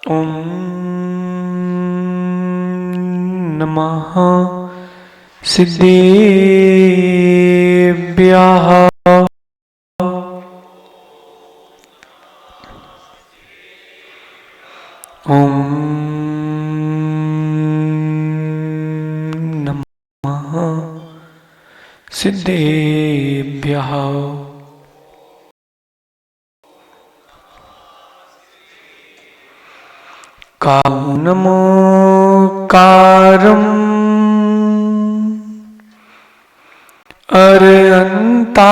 ओम नमः सिद्धेभ्यः। ओम नमः सिद्धेभ्यः। कारणमोकारम् अरहन्तारं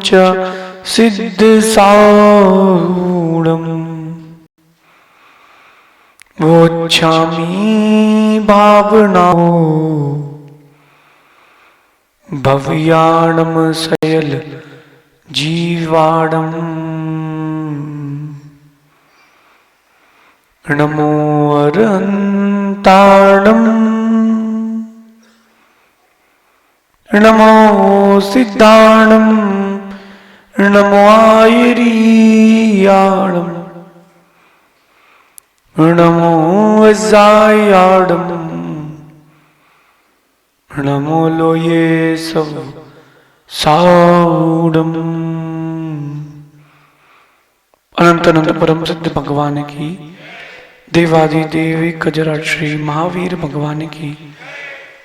च सिद्धसारूढम् वोच्छामि भावनाओ भव्याणं सयल जीवाणम्। नमो अरहन्ताणम् नमो सिद्धाणम् नमो आयरीयाणम् नमो वज्रायाणम् नमो लोये सव साऊडम्। अनंत अनंत परम सिद्ध भगवान की, देवादि देवी कजराट श्री महावीर भगवान की,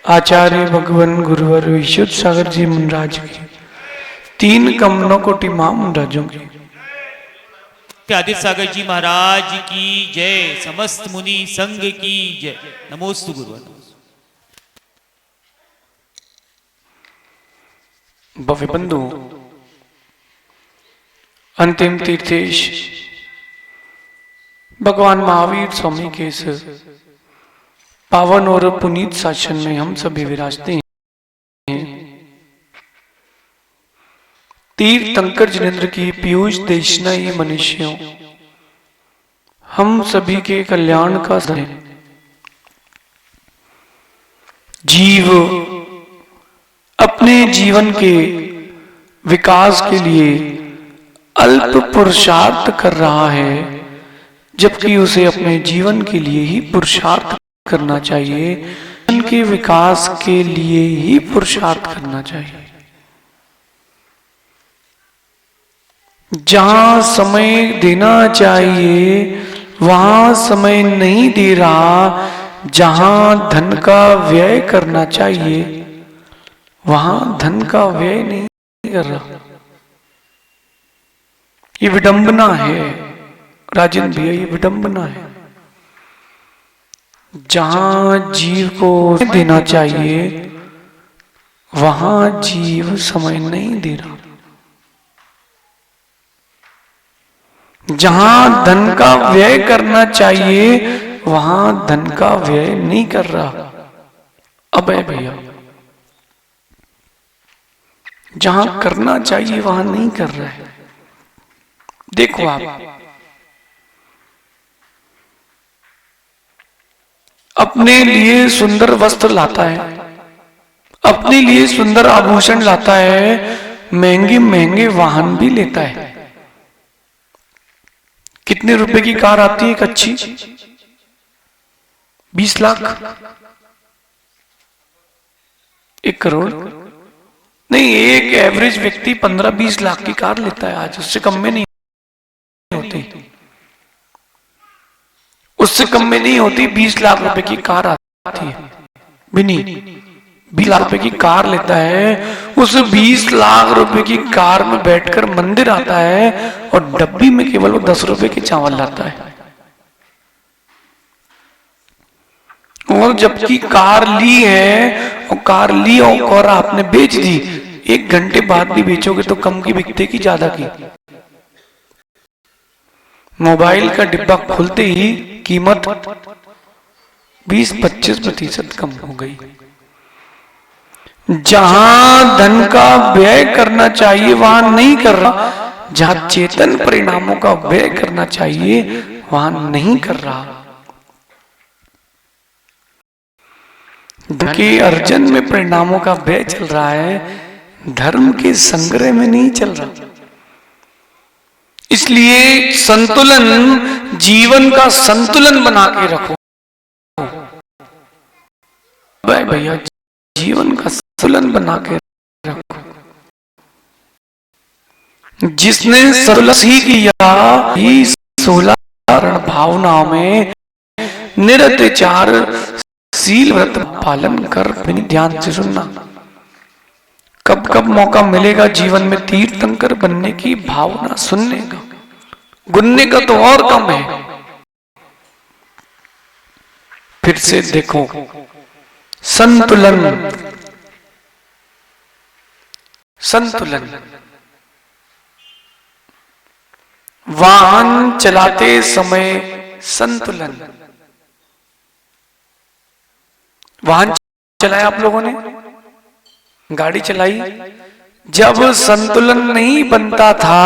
आचार्य भगवान गुरुवर विशुद्ध सागर जी मुनराज की, तीन कमलों कोटि महामुनराजों की, आदित्य सागर जी महाराज की जय। समस्त मुनि संघ की जय। नमोस्तु गुरुवर। भव्य बंधु, अंतिम तीर्थेश भगवान महावीर स्वामी के इस पावन और पुनीत शासन में हम सभी विराजते हैं। तीर्थंकर जिनेन्द्र की पीयूष देशना ये मनुष्यों हम सभी के कल्याण का है। जीव अपने जीवन के विकास के लिए अल्प पुरुषार्थ कर रहा है, जबकि उसे अपने जीवन के लिए ही पुरुषार्थ करना चाहिए, जीवन के विकास के लिए ही पुरुषार्थ करना चाहिए। जहां समय देना चाहिए वहां समय नहीं दे रहा, जहां धन का व्यय करना चाहिए वहां धन का व्यय नहीं कर रहा। ये विडंबना है राजेंद्र भैया, ये विडंबना है। जहां जीव को देना चाहिए वहां जीव समय नहीं दे रहा। जहां धन का व्यय करना चाहिए वहां धन का व्यय नहीं कर रहा। अब है भैया, जहां करना चाहिए वहां नहीं कर रहा है। देखो आप अपने लिए सुंदर वस्त्र लाता है, अपने लिए सुंदर आभूषण लाता है, महंगे महंगे वाहन भी लेता है। कितने रुपए की कार आती है एक अच्छी? 20 लाख, 1 करोड़ नहीं, एक एवरेज व्यक्ति 15-20 लाख की कार लेता है आज, उससे कम में नहीं होती, उससे कम में नहीं होती। 20 लाख रुपए की कार आती है भी नहीं, 20 लाख रुपए की कार लेता है, उस 20 लाख रुपए की कार में बैठकर मंदिर आता है और डब्बी में केवल वो 10 रुपए के चावल लाता है। और जबकि कार ली है और कार ली और आपने बेच दी, 1 घंटे बाद भी बेचोगे तो कम की बिकते की ज्यादा की। मोबाइल का डिब्बा खुलते ही कीमत 20-25% कम हो गई। जहां धन का व्यय करना चाहिए वहां नहीं कर रहा, जहां चेतन परिणामों का व्यय करना चाहिए वहां नहीं कर रहा। धन के अर्जन में परिणामों का व्यय चल रहा है, धर्म के संग्रह में नहीं चल रहा। इसलिए संतुलन, जीवन का संतुलन बना के रखो भाई भैया, जीवन का संतुलन बना के रखो। जिसने संतुलन सीख लिया ही 16 भावनाओं में निरत्याचार शील व्रत पालन कर, ध्यान से सुनना। कब कब मौका मिलेगा जीवन में तीर्थंकर बनने की भावना सुनने का, गुनने का तो और कम है। फिर से देखो, संतुलन, संतुलन। वाहन चलाते समय संतुलन। वाहन चलाया आप लोगों ने, गाड़ी चलाई, जब संतुलन नहीं बनता था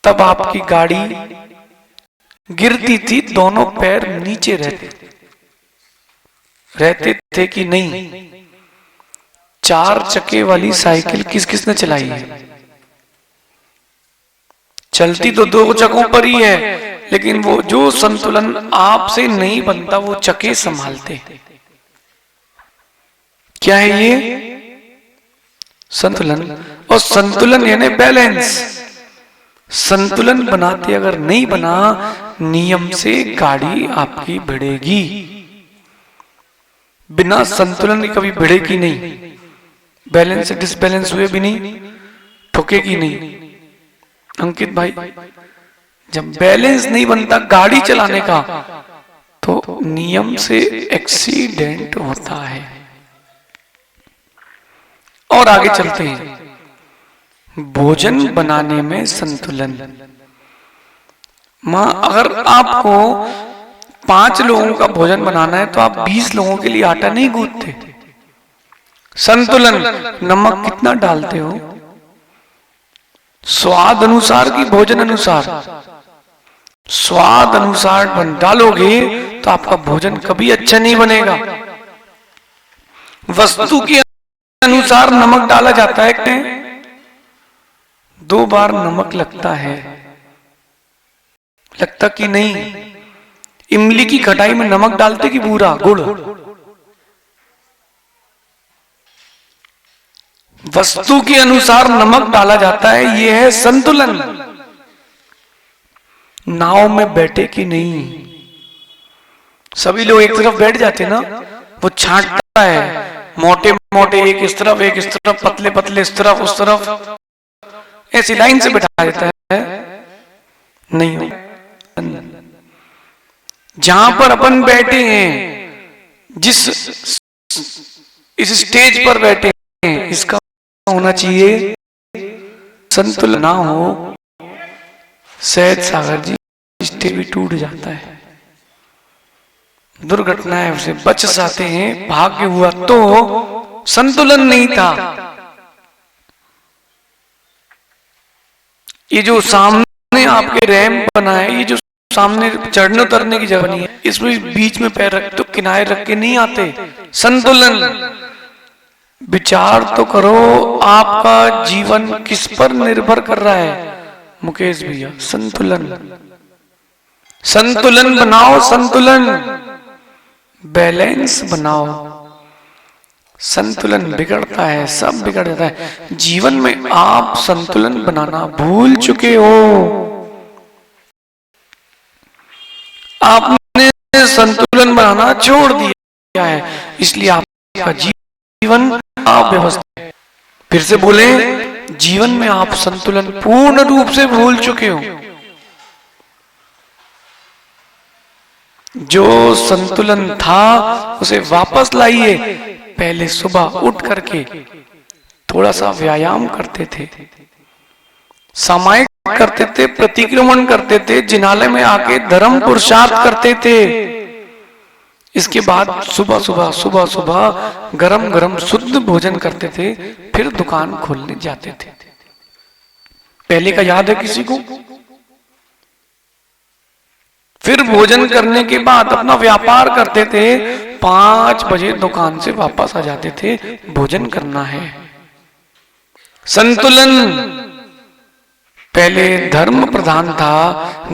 तब आपकी गाड़ी गिरती थी, दोनों पैर नीचे रहते थे कि नहीं? 4 चक्के वाली साइकिल किस किसने चलाई है? चलती तो 2 चक्कों पर ही है, लेकिन वो जो संतुलन आपसे नहीं बनता वो चक्के संभालते। क्या है ये? संतुलन। और संतुलन यानी बैलेंस। संतुलन बनाते अगर नहीं बना, नियम से गाड़ी आपकी भिड़ेगी। बिना संतुलन की कभी भिड़ेगी नहीं, बैलेंस से डिसबैलेंस हुए भी नहीं, ठुकेगी नहीं। अंकित भाई, जब बैलेंस नहीं बनता गाड़ी चलाने का तो नियम से एक्सीडेंट होता है। और आगे चलते हैं, भोजन बनाने में संतुलन। मां, अगर आपको 5 लोगों का भोजन बनाना है तो आप 20 लोगों के लिए आटा नहीं गूंथते। संतुलन, नमक कितना डालते हो? स्वाद अनुसार की भोजन अनुसार? स्वाद अनुसार डालोगे तो आपका भोजन कभी अच्छा नहीं बनेगा। वस्तु के अनुसार नमक डाला जाता है कि 2 बार नमक लगता है, लगता कि नहीं? इमली की खटाई में नमक डालते कि बूरा गुड़? वस्तु के अनुसार नमक डाला जाता है, यह है संतुलन। नाव में बैठे कि नहीं? सभी लोग एक तरफ बैठ जाते ना, वो छांटता है, मोटे मोटे एक इस तरफ एक इस तरफ, पतले पतले इस तरफ उस तरफ, ऐसी लाइन से बैठा देता है। नहीं हो। जहां पर अपन बैठे हैं, जिस इस स्टेज पर बैठे हैं, इसका होना चाहिए संतुलन। ना हो, सहज सागर जी, स्टेज भी टूट जाता है, दुर्घटनाएं उसे बच जाते हैं। भाग्य हुआ तो संतुलन नहीं था। ये जो सामने आपके रैंप बना है, ये जो सामने चढ़ने उतरने की जगह नहीं है, इसमें बीच में पैर रख तो किनारे रख के नहीं आते। संतुलन। विचार तो करो, आपका जीवन किस पर निर्भर कर रहा है मुकेश भैया? संतुलन। संतुलन बनाओ, संतुलन, बैलेंस बनाओ। संतुलन बिगड़ता है, सब बिगड़ जाता है। जीवन में आप संतुलन बनाना भूल चुके हो। आपने संतुलन बनाना छोड़ दिया है, इसलिए आपका जीवन अव्यवस्थित है। फिर से बोले, जीवन में आप संतुलन पूर्ण रूप से भूल चुके हो। जो संतुलन था उसे वापस लाइए। पहले सुबह उठ करके थोड़ा सा व्यायाम करते थे, सामायिक करते थे, प्रतिक्रमण करते थे, जिनालय में आके धर्म पुरुषार्थ करते थे। इसके बाद सुबह सुबह गरम गरम शुद्ध भोजन करते थे, फिर दुकान खोलने जाते थे। पहले का याद है किसी को? फिर भोजन करने के बाद अपना व्यापार करते थे, 5 बजे दुकान से वापस आ जाते थे। भोजन करना है, संतुलन। पहले धर्म प्रधान था,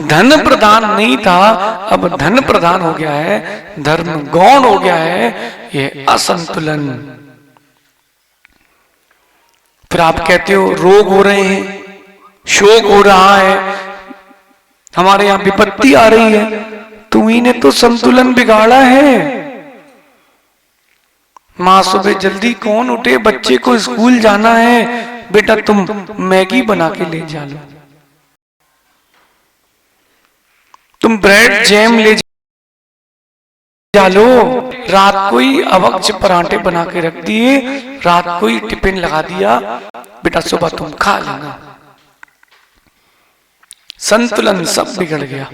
धन प्रधान नहीं था, अब धन प्रधान हो गया है, धर्म गौण हो गया है। ये असंतुलन। फिर आप कहते हो रोग हो रहे हैं, शोक हो रहा है, हमारे यहां विपत्ति आ रही है, तुम्ही ने तो संतुलन बिगाड़ा है। माँ सुबह जल्दी कौन उठे, बच्चे को स्कूल जाना है, बेटा तुम मैगी बना के ले जा लो, तुम ब्रेड जैम ले जा लो, रात को ही अवक्ष पराठे बना के रख दिए, रात को ही टिफिन लगा दिया, बेटा सुबह तुम खा लेना। संतुलन सब बिगड़ गया।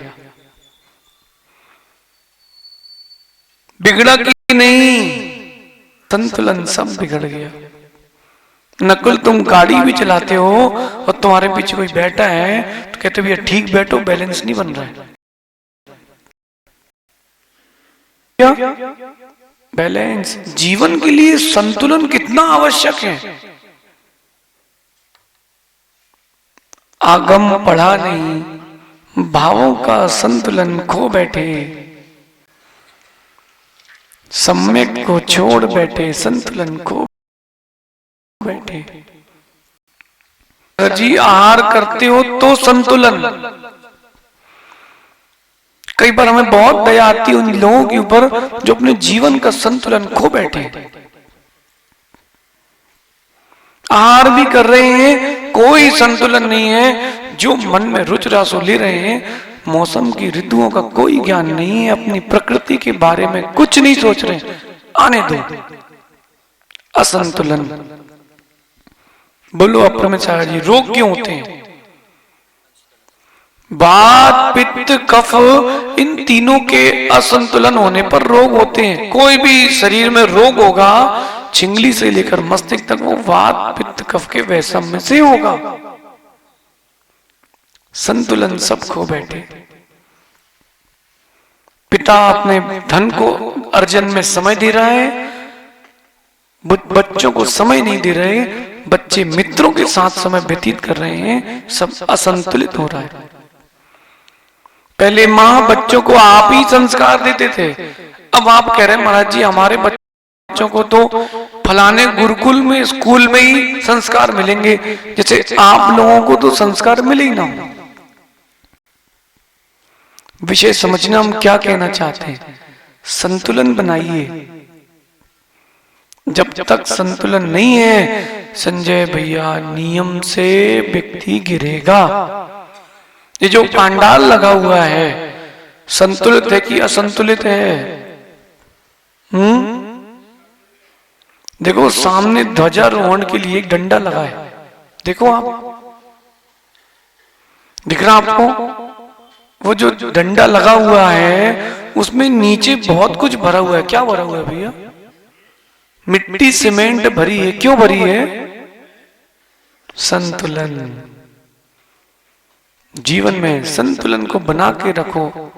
बिगड़ा कि नहीं? संतुलन सब बिगड़ गया। नकुल तुम गाड़ी भी चलाते हो और तुम्हारे पीछे कोई बैठा है तो कहते भैया ठीक बैठो, बैलेंस नहीं बन रहा है। क्या बैलेंस? जीवन के लिए संतुलन कितना आवश्यक है। आगम पढ़ा नहीं, भावों का संतुलन खो बैठे, सम्यक को छोड़ बैठे, संतुलन खो बैठे। जी आहार करते हो तो संतुलन। कई बार हमें बहुत दया आती है उन लोगों के ऊपर जो अपने जीवन का संतुलन खो बैठे। आहार भी कर रहे हैं, कोई संतुलन नहीं है, जो मन में रुच रासो ले रहे हैं, मौसम की ऋतुओं का कोई ज्ञान नहीं है, अपनी प्रकृति के बारे में कुछ नहीं सोच रहे, आने दो। असंतुलन। बोलो अप्रमेचार्य जी, रोग क्यों होते हैं? वात पित्त कफ, इन तीनों के असंतुलन होने पर रोग होते हैं। कोई भी शरीर में रोग होगा, छिंगली से लेकर मस्तिष्क तक, वो वात पित्त कफ के वैषम्य से होगा। संतुलन सब खो बैठे। पिता अपने धन को अर्जन में समय दे रहा है, बच्चों को समय नहीं दे रहे, बच्चे मित्रों के साथ समय व्यतीत कर रहे हैं, सब असंतुलित हो रहा है। पहले माँ बच्चों को आप ही संस्कार देते थे, अब आप कह रहे हैं महाराज जी हमारे बच्चों को तो फलाने गुरुकुल में स्कूल में ही संस्कार मिलेंगे, जैसे आप लोगों को तो संस्कार मिले ही ना। विषय समझना हम क्या कहना चाहते हैं। संतुलन बनाइए। जब तक संतुलन नहीं है संजय भैया, नियम से व्यक्ति गिरेगा। ये जो पांडाल लगा हुआ है संतुलित है कि असंतुलित है? देखो सामने ध्वजारोहण के लिए एक डंडा लगा है, देखो आप, दिख रहा आपको? वो जो डंडा लगा हुआ है उसमें नीचे बहुत कुछ भरा हुआ है। क्या भरा हुआ है भैया? मिट्टी सीमेंट भरी है। क्यों भरी है? संतुलन। जीवन में संतुलन को बना के रखो।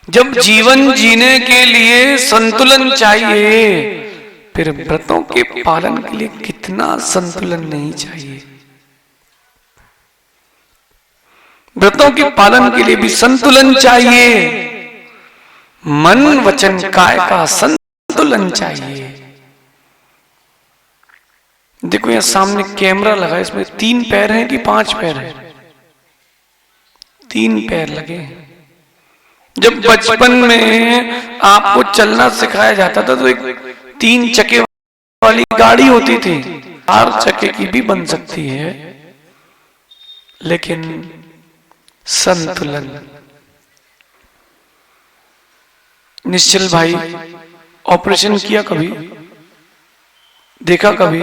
जब जीवन जीने के लिए संतुलन चाहिए, फिर व्रतों के पालन के लिए कितना संतुलन नहीं चाहिए। व्रतों के पालन के लिए भी संतुलन चाहिए, मन वचन काय का संतुलन चाहिए। देखो यहां सामने कैमरा लगा, इसमें 3 पैर हैं कि 5 पैर हैं? 3 पैर लगे। जब बचपन में आपको चलना सिखाया जाता था तो एक 3 चक्के वाली गाड़ी होती थी, 4 चक्के की भी बन सकती है, लेकिन संतुलन। निश्चल भाई ऑपरेशन किया कभी? देखा कभी?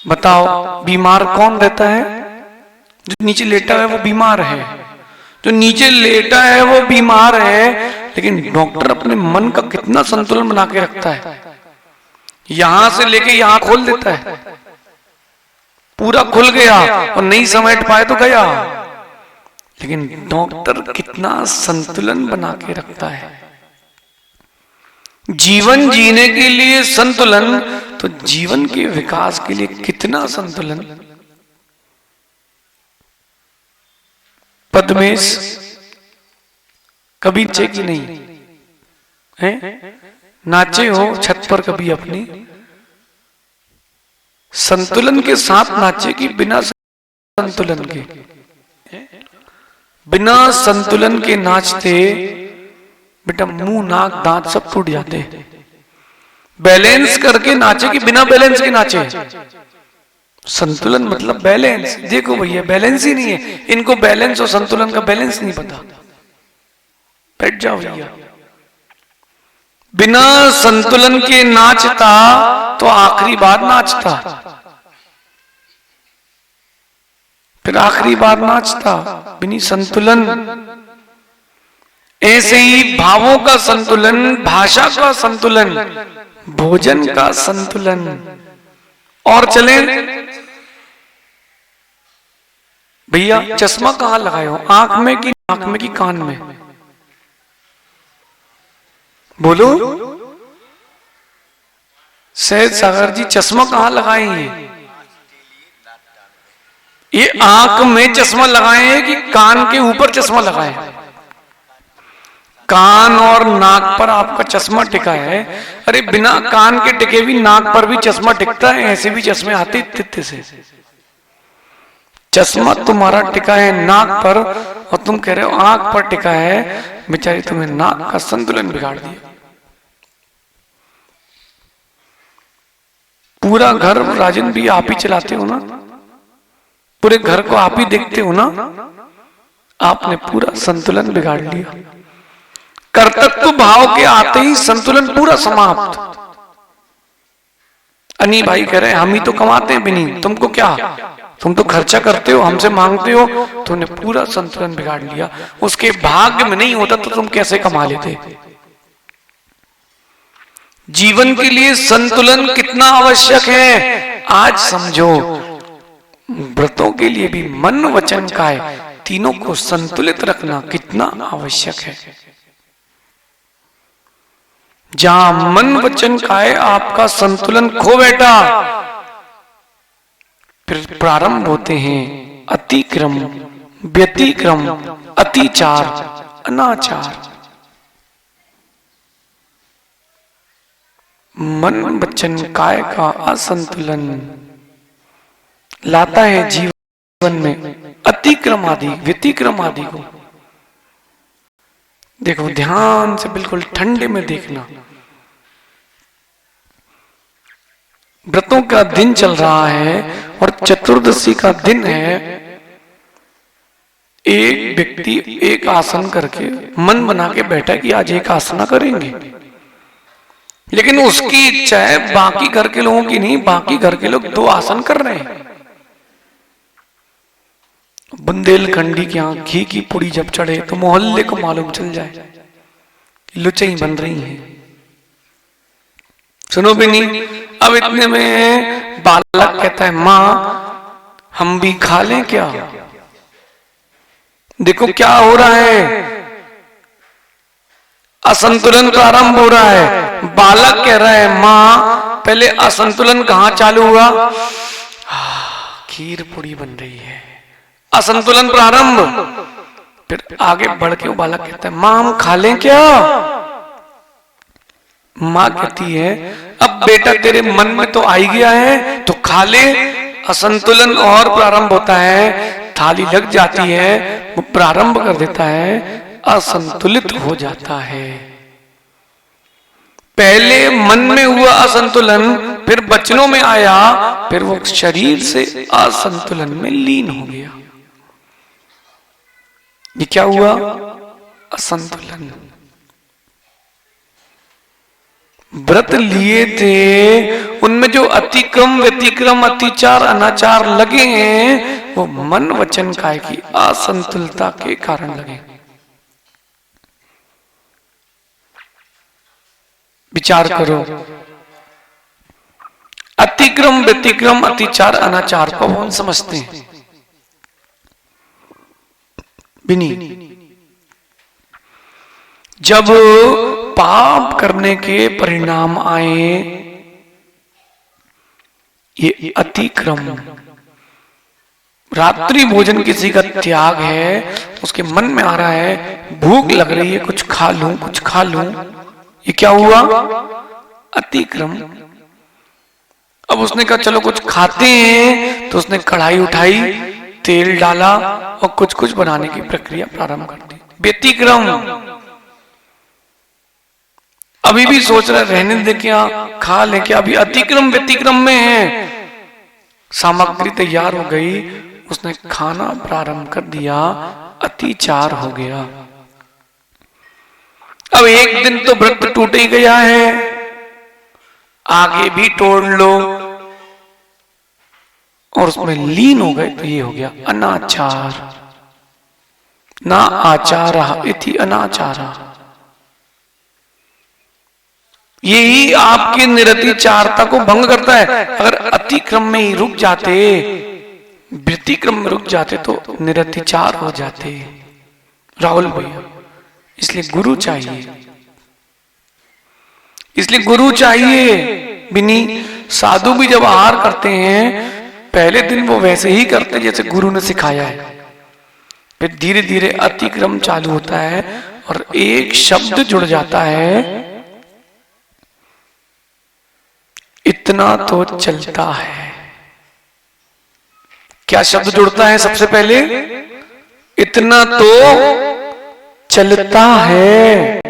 बताओ बीमार कौन रहता है? जो नीचे लेटा है वो बीमार है, जो नीचे लेटा है वो बीमार है, लेकिन डॉक्टर अपने मन का कितना संतुलन बना के रखता है। यहां से लेके यहां खोल देता है, पूरा खुल गया और नहीं समेट पाए तो गया, लेकिन डॉक्टर कितना संतुलन बना के रखता है। जीवन जीने के लिए संतुलन, तो जीवन के विकास के लिए कितना संतुलन। पद्मेश कभी नाचे कि नहीं है? नाचे हो छत पर कभी अपनी? संतुलन के साथ नाचे कि बिना संतुलन के? बिना संतुलन के नाचते बेटा मुंह नाक दांत सब टूट जाते। बैलेंस करके नाचे कि बिना बैलेंस के नाचे? संतुलन मतलब बैलेंस। देखो भैया बैलेंस ही नहीं है इनको, बैलेंस और संतुलन का बैलेंस नहीं पता। बैठ जाओ भैया। बिना संतुलन के नाचता तो आखिरी बार नाचता, फिर आखिरी बार नाचता बिना संतुलन। ऐसे ही भावों का संतुलन, भाषा का संतुलन, भोजन का संतुलन। और चले भैया, चश्मा कहां लगाए हो? आंख में कि नाक में कि कान में? बोलो सैयद सागर जी, चश्मा कहां लगाए हैं? ये आंख में चश्मा लगाए हैं कि कान के ऊपर चश्मा लगाए हैं? कान और नाक पर आपका चश्मा टिका है। अरे बिना कान के टिके भी नाक पर भी चश्मा टिकता है, ऐसे भी चश्मे आते तित्ते से। चश्मा तुम्हारा टिका है नाक पर और तुम कह रहे हो आंख पर टिका है। बेचारी तुम्हें नाक का संतुलन बिगाड़ दिया। पूरा घर राजन भी आप ही चलाते हो ना, पूरे घर को आप ही देखते हो ना, आपने पूरा संतुलन बिगाड़ लिया। कर्तृत्व भाव के आते ही संतुलन पूरा समाप्त। अनी भाई कह रहे हैं हम ही तो कमाते हैं बिनी, तुमको क्या, तुम तो खर्चा करते हो हमसे मांगते हो। तुमने पूरा संतुलन बिगाड़ लिया। उसके भाग्य में नहीं होता तो तुम कैसे कमा लेते? जीवन के लिए संतुलन कितना आवश्यक है आज समझो। व्रतों के लिए भी मन वचन काय तीनों को संतुलित रखना कितना आवश्यक है। जहां मन वचन काय आपका संतुलन खो बैठा, फिर प्रारंभ होते हैं अतिक्रम, व्यतिक्रम, अतिचार, अनाचार। मन वचन काय का असंतुलन लाता है जीवन में अतिक्रम आदि, व्यतिक्रम आदि को। देखो ध्यान से, बिल्कुल ठंडे में देखना। व्रतों का दिन चल रहा है और चतुर्दशी का दिन है। एक व्यक्ति एक आसन करके मन बना के बैठा कि आज एक आसना करेंगे, लेकिन उसकी इच्छा है, बाकी घर के लोगों की नहीं। बाकी घर के लोग 2 आसन कर रहे हैं। बुंदेलखंडी के यहाँ घी की पुड़ी जब चढ़े तो मोहल्ले को मालूम चल जाए लुचई बन रही है। सुनो भी नहीं। अब इतने में बालक कहता है माँ हम भी खा लें क्या? देखो क्या हो रहा है, असंतुलन प्रारंभ हो रहा है। बालक कह रहा है माँ पहले असंतुलन कहाँ चालू हुआ? खीर पूरी बन रही है, असंतुलन प्रारंभ। फिर आगे बढ़ के वो बालक कहता है माँ हम खा लें क्या? माँ कहती है अब बेटा तेरे मन में तो आ ही गया है तो खा ले। असंतुलन और प्रारंभ होता है, थाली लग जाती है, वो प्रारंभ कर देता है, असंतुलित हो जाता है। पहले मन में हुआ असंतुलन, फिर वचनों में आया, फिर वो शरीर से असंतुलन में लीन हो गया। ये क्या हुआ? असंतुलन। व्रत लिए थे, उनमें जो अतिक्रम, व्यतिक्रम, अतिचार, अनाचार लगे हैं वो मन वचन काय की असंतुलता के कारण लगे। विचार करो, अतिक्रम, व्यतिक्रम, अतिचार, अनाचार को हम समझते हैं बिनी। जब पाप करने के परिणाम आए, ये अतिक्रम, रात्रि भोजन किसी का त्याग है, उसके मन में आ रहा है भूख लग रही है, कुछ खा लूं कुछ खा लूं, ये क्या हुआ? अतिक्रम। अब उसने कहा चलो कुछ खाते हैं, तो उसने कढ़ाई उठाई, तेल डाला और कुछ कुछ बनाने की प्रक्रिया प्रारंभ कर दी। व्यतिक्रम। अभी भी सोच रहे रहने दे क्या, खा ले क्या, अभी अतिक्रम व्यतिक्रम में है। सामग्री तैयार हो गई, उसने खाना प्रारंभ कर दिया, अतिचार हो गया। अब एक दिन तो व्रत टूट ही गया है, आगे भी तोड़ लो और उसमें लीन हो गए तो ये हो गया अनाचार। ना आचार इति अनाचारा। यही आपकी निरतिचारता को भंग करता है। अगर अतिक्रम में ही रुक जाते, व्यतिक्रम में रुक जाते तो निरतिचार हो जाते राहुल भैया। इसलिए गुरु चाहिए, इसलिए गुरु चाहिए। बिनी साधु भी जब आहार करते हैं, पहले दिन वो वैसे ही करते जैसे गुरु ने सिखाया है, फिर धीरे धीरे अतिक्रम चालू होता है और एक शब्द जुड़ जाता है, इतना तो चलता है। क्या शब्द जुड़ता है सबसे पहले? इतना तो चलता है।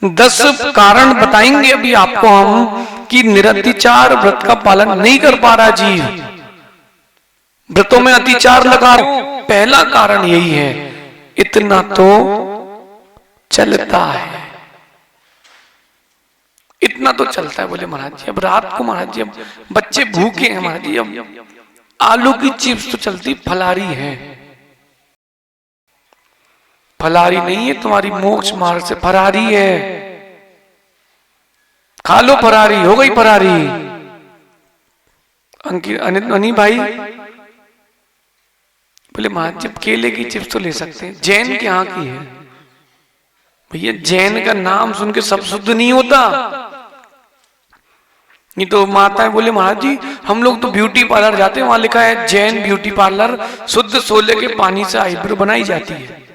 10 कारण बताएंगे अभी आपको हम कि निरतिचार व्रत का पालन नहीं कर पा रहा जीव, व्रतों में अतिचार लगा। पहला कारण यही है, इतना तो चलता है। इतना तो चलता है। बोले महाराज जी अब रात को, महाराज जी अब बच्चे भूखे हैं, महाराज जी अब आलू की चिप्स तो चलती, फलारी है। फलारी नहीं है तुम्हारी, मोक्ष मार्ग से फरारी है। खा लो फरारी, हो गई फरारी। अनी भाई बोले महाराज जी केले की चिप्स तो ले सकते हैं, जैन के यहाँ की है। भैया जैन का नाम सुन के सब शुद्ध नहीं होता। नहीं तो माताएं बोले महाराज जी हम लोग तो ब्यूटी पार्लर जाते हैं, वहां लिखा है जैन ब्यूटी पार्लर, शुद्ध सोले के पानी से आईब्रो बनाई जाती है।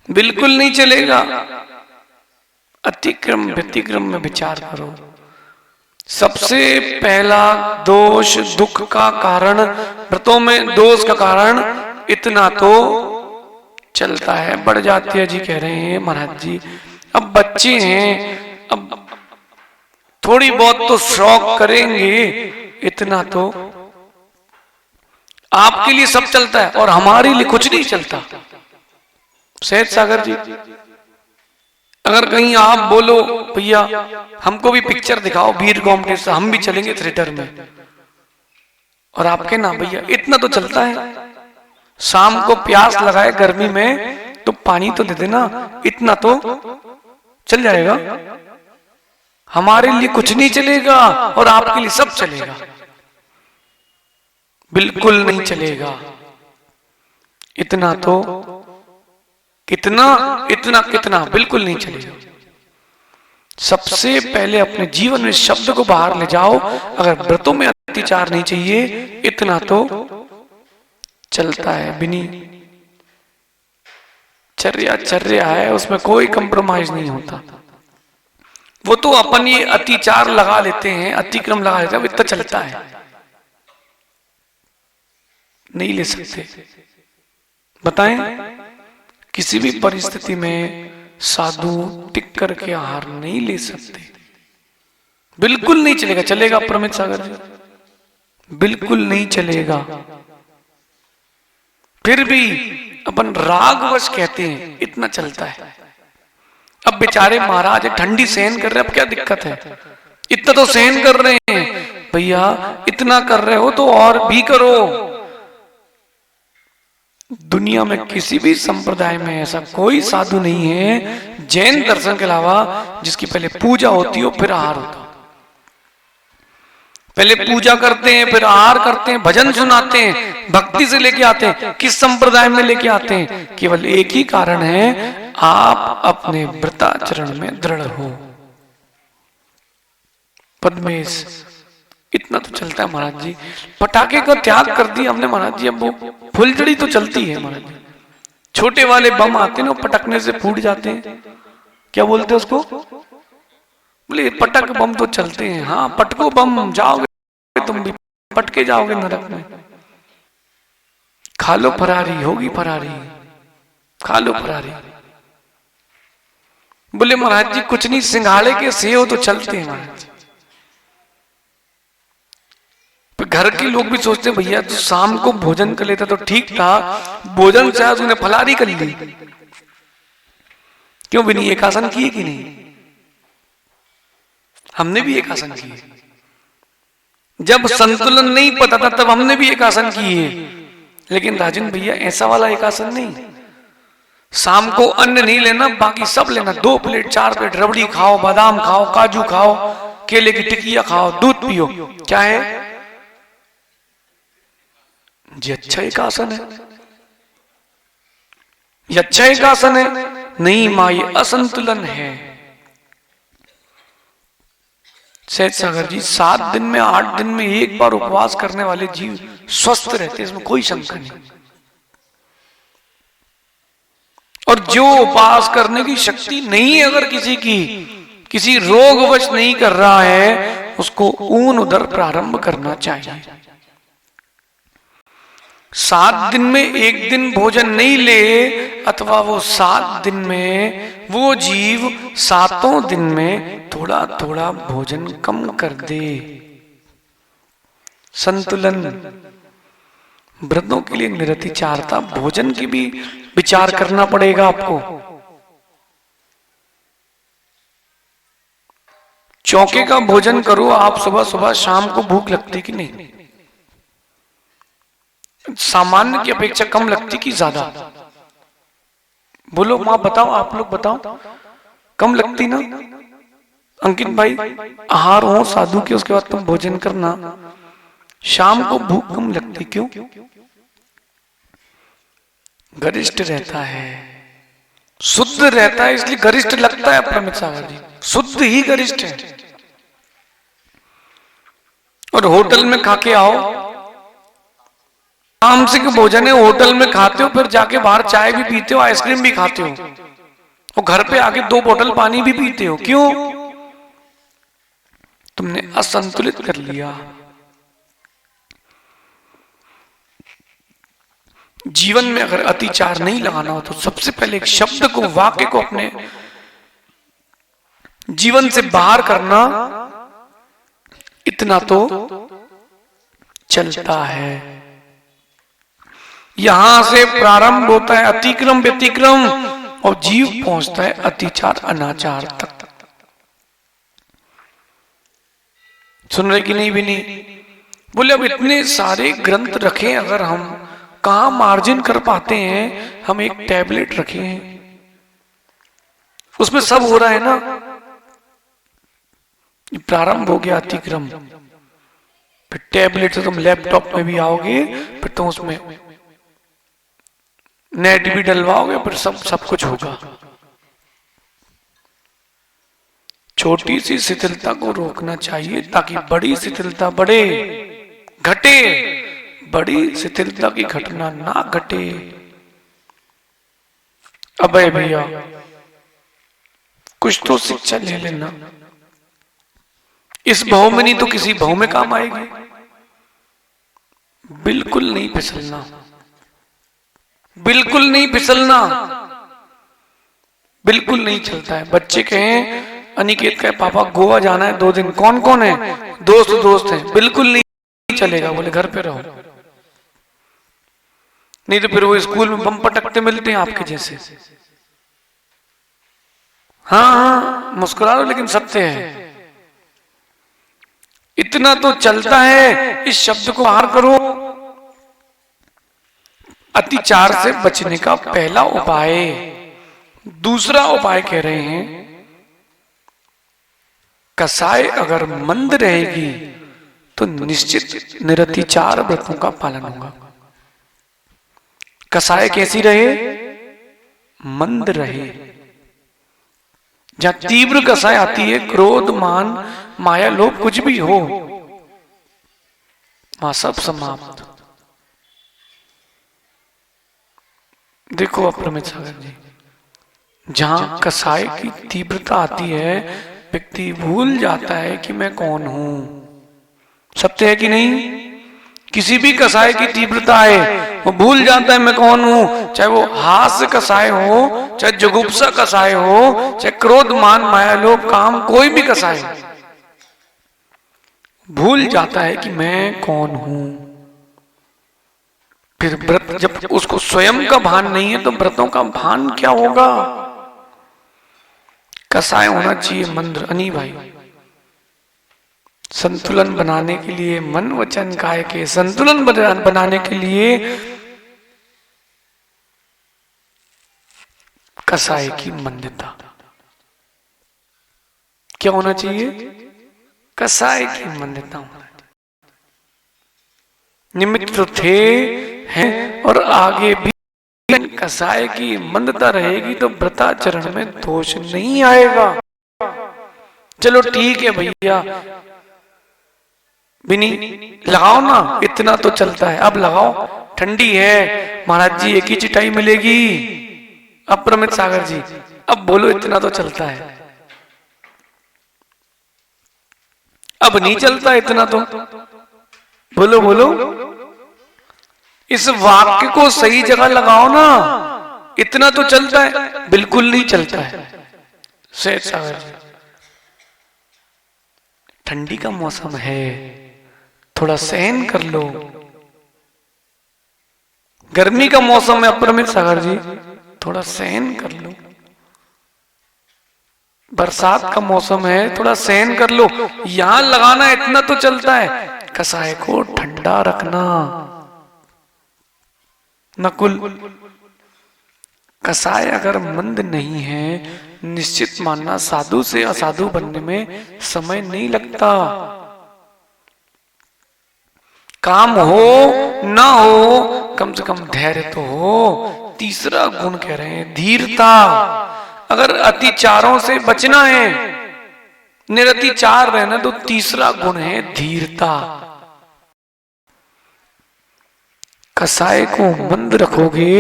बिल्कुल नहीं चलेगा। अतिक्रम व्यतिक्रम में विचार करो। सबसे पहला दोष, दुख का कारण, व्रतों में दोष का कारण इतना तो चलता है। बढ़ जाती है जी कह रहे हैं महाराज जी अब बच्चे हैं, अब थोड़ी बहुत तो शौक करेंगे, इतना तो आपके लिए सब चलता है और हमारे लिए कुछ नहीं चलता। सहज सागर जी अगर कहीं आप बोलो भैया हमको भी पिक्चर दिखाओ वीर कॉम्पिटिशन, हम भी चलेंगे थिएटर में, और आपके ना भैया इतना तो चलता है। शाम को प्यास लगाए गर्मी में तो पानी तो दे देना, इतना तो चल जाएगा। हमारे लिए कुछ नहीं चलेगा और आपके लिए सब चलेगा। बिल्कुल नहीं चलेगा। इतना तो कितना, इतना कितना, बिल्कुल नहीं चलेगा। सबसे पहले अपने जीवन में शब्द को बाहर ले जाओ। अगर व्रतों में अत्याचार नहीं चाहिए, इतना तो चलता है। बिनी चर्या है, उसमें कोई कंप्रोमाइज नहीं होता। वो तो अपन ये अतिचार लगा लेते हैं, अतिक्रम लगा लेते हैं, इतना चलता है, नहीं ले सकते। बताएं किसी भी परिस्थिति में साधु टिक करके आहार नहीं ले सकते। बिल्कुल नहीं चलेगा। चलेगा प्रमित सागर जी? बिल्कुल नहीं चलेगा। फिर भी अपन रागवश कहते हैं इतना चलता है। अब बेचारे महाराज ठंडी सहन कर रहे, अब क्या दिक्कत है? इतना तो सहन कर रहे हैं भैया, इतना कर रहे हो तो और भी करो। दुनिया में किसी भी संप्रदाय में ऐसा कोई साधु नहीं है जैन दर्शन के अलावा जिसकी पहले पूजा होती हो फिर आहार होता। पहले पूजा करते हैं, फिर आहार करते हैं, भजन सुनाते हैं, भक्ति से लेके आते हैं। किस संप्रदाय में लेके आते हैं? केवल एक ही कारण है, आप अपने व्रताचरण में दृढ़ हो। पद्मेश इतना तो चलता है महाराज जी। पटाखे का त्याग कर दिया हमने महाराज जी, अब वो फुलझड़ी तो चलती है महाराज जी। छोटे वाले बम आते हैं ना, पटकने से फूट जाते हैं, क्या बोलते हैं उसको, बोले पटक बम तो चलते हैं। हाँ पटको बम, जाओगे तुम भी, पटके जाओगे नरक में। खा लो फरारी, होगी फरारी, खा लो फरारी। बोले महाराज जी कुछ नहीं, सिंघाड़े के सेव तो चलते हैं महाराज। घर के लोग भी सोचते भैया तो शाम को भोजन कर लेता तो ठीक था, भोजन से आज उन्हें फलारी कर ली, क्यों भी नहीं? एक आसन किए कि नहीं? हमने भी एक आसन किए। जब संतुलन नहीं पता था तब हमने भी एक आसन किए, लेकिन राजन भैया ऐसा वाला एक आसन नहीं। शाम को अन्न नहीं लेना, बाकी सब लेना, 2 प्लेट 4 प्लेट रबड़ी खाओ, बादाम खाओ, काजू खाओ, केले की टिकिया खाओ, दूध पियो, क्या है जी? अच्छा एक आसन है, ये अच्छा एक आसन है? नहीं मां, ये असंतुलन है। सहज सागर जी 7 दिन में 8 दिन में एक बार उपवास करने वाले जीव स्वस्थ रहते, इसमें कोई शंका नहीं। और जो उपवास करने की शक्ति नहीं है अगर किसी की, किसी रोगवश नहीं कर रहा है, उसको ऊन उदर प्रारंभ करना चाहिए। 7 दिन में एक दिन भोजन नहीं ले, अथवा वो 7 दिन में वो जीव 7 दिन में थोड़ा थोड़ा भोजन कम कर दे। संतुलन, व्रतों के लिए निरतिचारता, भोजन की भी विचार करना पड़ेगा आपको। चौके का भोजन करो आप, सुबह सुबह, शाम को भूख लगती कि नहीं? सामान्य की अपेक्षा कम लगती कि ज्यादा? बोलो मां, बताओ, आप लोग बताओ, कम लगती ना? अंकित भाई, आहार हो साधु के, उसके बाद तुम भोजन करना, शाम को भूख कम लगती, क्यों? गरिष्ठ रहता है, शुद्ध रहता है, इसलिए गरिष्ठ लगता है। प्रमित सागर जी, शुद्ध ही गरिष्ठ है। और होटल में खा के आओ, तामसिक भोजन है, होटल में खाते हो, फिर जाके बाहर चाय भी पीते हो, आइसक्रीम भी खाते हो, और घर पे आके 2 बोतल पानी भी पीते हो, क्यों? तुमने असंतुलित कर लिया। जीवन में अगर अतिचार नहीं लगाना हो तो सबसे पहले एक शब्द को, वाक्य को अपने जीवन से बाहर करना, इतना तो चलता है। यहां से प्रारंभ होता है अतिक्रम व्यतिक्रम, और जीव पहुंचता है अतिचार अनाचार तक। सुन रहे कि नहीं भी नहीं? बोले अब इतने सारे ग्रंथ रखे, अगर हम कहां मार्जिन कर पाते हैं? हम एक टैबलेट रखे हैं, उसमें सब हो रहा है ना। प्रारंभ हो गया अतिक्रम, फिर टैबलेट से तुम लैपटॉप में भी आओगे, फिर तुम उसमें नेट भी डलवाओगे, फिर सब कुछ होगा। छोटी सी शिथिलता को रोकना चाहिए ताकि बड़ी शिथिलता बढ़े, घटे, बड़ी शिथिलता की घटना ना घटे। अबे भैया कुछ तो शिक्षा ले लेना, इस भाव में नहीं तो किसी भाव में काम आएगी। बिल्कुल नहीं फिसलना, बिल्कुल नहीं फिसलना, बिल्कुल नहीं चलता है। बच्चे कहें, अनिकेत कहे पापा गोवा जाना है 2 दिन, कौन कौन है? दोस्त हैं, बिल्कुल नहीं चलेगा। बोले घर पे रहो, नहीं तो फिर वो स्कूल में बम पटकते मिलते हैं आपके जैसे। हाँ मुस्कुरा लो, लेकिन सत्य है, इतना तो चलता है। इस शब्द को बाहर करो। अतिचार से बचने का पहला उपाय, दूसरा उपाय कह रहे हैं, कसाय अगर मंद रहेगी तो निश्चित निरतिचार व्रतों का पालन होगा। कसाय कैसी रहे? मंद रहे। जहां तीव्र कसाय आती है, क्रोध मान माया लोभ कुछ भी हो, वहां सब समाप्त। देखो अप्रमित सागर जी, जहां कसाय की तीव्रता आती है, व्यक्ति भूल जाता है कि मैं कौन हूं। सत्य है कि नहीं? किसी भी कसाय की तीव्रता है, वो भूल जाता है मैं कौन हूं। चाहे वो हास्य कसाय हो, चाहे जुगुप्सा कसाय हो, चाहे क्रोध मान माया लोभ काम, कोई भी कसाय हो, भूल जाता है कि मैं कौन हूं। फिर व्रत, जब उसको स्वयं का भान नहीं है तो व्रतों का भान क्या होगा? कसाय होना चाहिए मंद्र। अनी भाई, संतुलन बनाने के लिए, मन वचन काय के संतुलन बनाने के लिए कसाय की मंदता क्या होना चाहिए? कसाय की मंदता होना चाहिए। निमित्त तो थे हैं और आगे भी कसाय की मंदता रहेगी तो व्रताचरण में दोष नहीं आएगा। चलो ठीक है भैया, बिनी लगाओ ना, इतना तो चलता है, अब लगाओ, ठंडी है महाराज जी, एक ही चिटाई मिलेगी। अप्रमित सागर जी, अब बोलो इतना तो चलता है। अब नहीं चलता इतना तो बोलो बोलो, इस वाक्य को सही जगह लगाओ ना, इतना तो चलता है, बिल्कुल नहीं चलता है। सेठ सागर जी, ठंडी का मौसम है, थोड़ा सहन कर लो। गर्मी का मौसम है अप्रमित सागर जी, थोड़ा सहन कर लो। बरसात का मौसम है, थोड़ा सहन कर लो। यहां लगाना इतना तो चलता है, कसाय को ठंडा रखना। नकुल, कसाय अगर मंद नहीं है, निश्चित मानना साधु से असाधु बनने में समय नहीं लगता। काम हो ना हो, कम से कम धैर्य तो हो। तीसरा गुण कह रहे हैं धीरता। अगर अतिचारों से बचना है, निरतिचार रहना, तो तीसरा गुण है धीरता। कसाय को मंद रखोगे,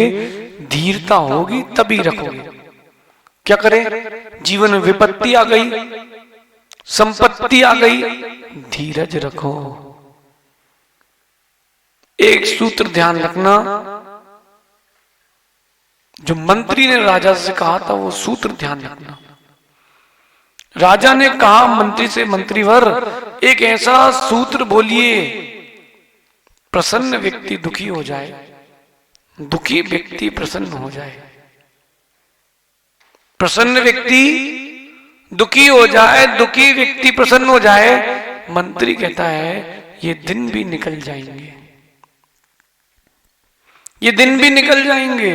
धीरता होगी तभी रखोगे। क्या करें? जीवन में विपत्ति आ गई, संपत्ति आ गई, धीरज रखो। एक सूत्र ध्यान रखना, जो मंत्री ने राजा से कहा था वो सूत्र ध्यान रखना। राजा ने कहा मंत्री से, मंत्रीवर एक ऐसा सूत्र बोलिए, प्रसन्न व्यक्ति दुखी हो जाए, दुखी व्यक्ति प्रसन्न हो जाए। प्रसन्न व्यक्ति दुखी हो जाए, दुखी व्यक्ति प्रसन्न हो जाए। मंत्री कहता है ये दिन भी निकल जाएंगे, ये दिन भी निकल जाएंगे,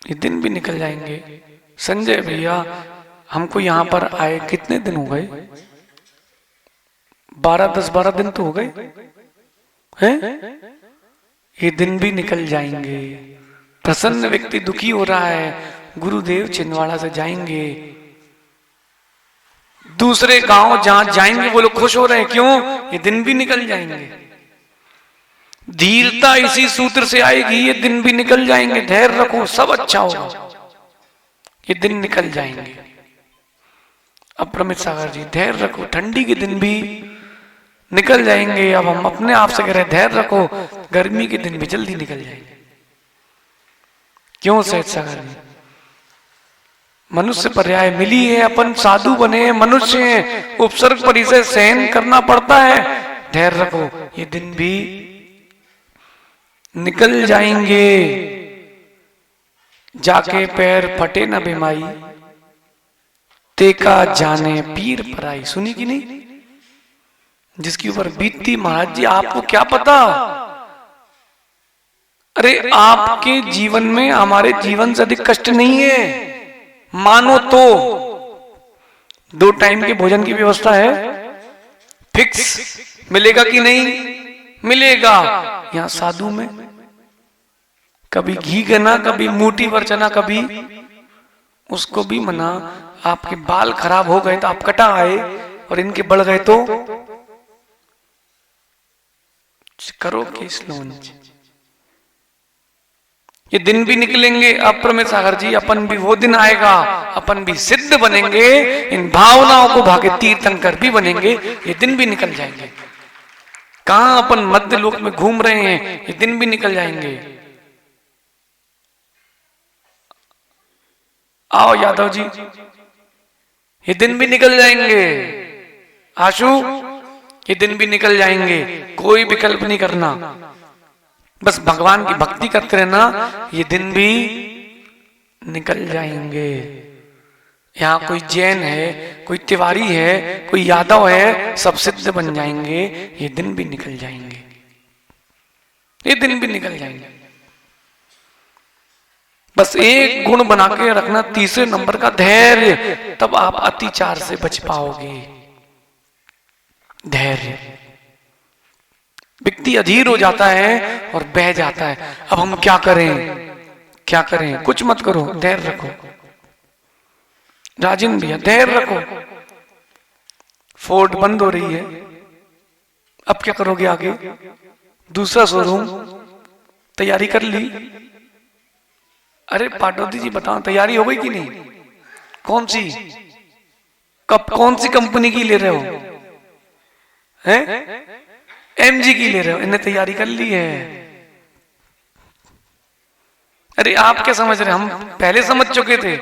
ये दिन भी निकल जाएंगे। संजय भैया, हमको यहां पर आए कितने दिन हो गए? 10-12 दिन तो हो गए हैं? ये दिन भी निकल जाएंगे। प्रसन्न व्यक्ति दुखी हो रहा है, गुरुदेव छिंदवाड़ा से जाएंगे, दूसरे गांव जहां जाएंगे वो लोग खुश हो रहे हैं, क्यों? ये दिन भी निकल जाएंगे। धीरता इसी सूत्र से आएगी, ये दिन भी निकल जाएंगे, धैर्य रखो, सब अच्छा होगा, ये दिन निकल जाएंगे। अप्रमित सागर जी, धैर्य रखो, ठंडी के दिन भी निकल जाएंगे। अब हम अपने आप से कह रहे हैं धैर्य रखो, गर्मी के दिन भी जल्दी निकल जाएंगे। क्यों सेठ सागर जी? मनुष्य पर्याय मिली है, अपन साधु बने हैं, मनुष्य हैं, उपसर्ग परिचय सहन करना पड़ता है। धैर्य रखो, ये दिन भी निकल जाएंगे। जाके पैर फटे न बेमाई, तेका जाने पीर पराई। सुनी कि नहीं? जिसके ऊपर बीतती महाराज जी, आपको क्या पता? अरे आपके जीवन में हमारे जीवन से अधिक कष्ट नहीं है। मानो तो 2 टाइम के भोजन की व्यवस्था है, फिक्स मिलेगा कि नहीं मिलेगा। यहां साधु में कभी घी गना, कभी मूठी पर चना, कभी उसको भी मना। आपके बाल खराब हो गए तो आप कटा आए, और इनके बढ़ गए तो करो केस लॉन्च। ये दिन भी निकलेंगे अप्रमेय सागर जी, अपन भी वो दिन आएगा, अपन भी सिद्ध बनेंगे, इन भावनाओं को भागे तीर्थंकर भी बनेंगे, ये दिन भी निकल जाएंगे। कहां अपन मध्य लोक में घूम रहे हैं, ये दिन भी निकल जाएंगे। आओ यादव जी, ये दिन भी निकल जाएंगे। आशु, ये दिन भी निकल जाएंगे, कोई विकल्प नहीं करना, बस भगवान की भक्ति करते रहना, ये दिन भी निकल जाएंगे। यहाँ कोई जैन है, कोई तिवारी है, कोई यादव है, सब सिद्ध बन जाएंगे, ये दिन भी निकल जाएंगे, ये दिन भी निकल जाएंगे। बस एक गुण बना के रखना, तीसरे नंबर का धैर्य, तब आप अतिचार से बच पाओगे। धैर्य। व्यक्ति अधीर हो जाता है और बह जाता है, अब हम क्या करें, क्या करें? कुछ मत करो, धैर्य रखो। राजन भैया, धैर्य रखो। फोर्ड बंद हो रही है, अब क्या करोगे आगे? दूसरा शोरूम तैयारी कर ली? अरे पाटोदी जी बताओ, तैयारी हो गई कि नहीं? कौन सी, कब, कौन सी कंपनी की ले रहे हो? हैं? एमजी की ले रहे हो? इन्हें तैयारी कर ली है। अरे आप क्या समझ रहे, हम पहले समझ चुके थे,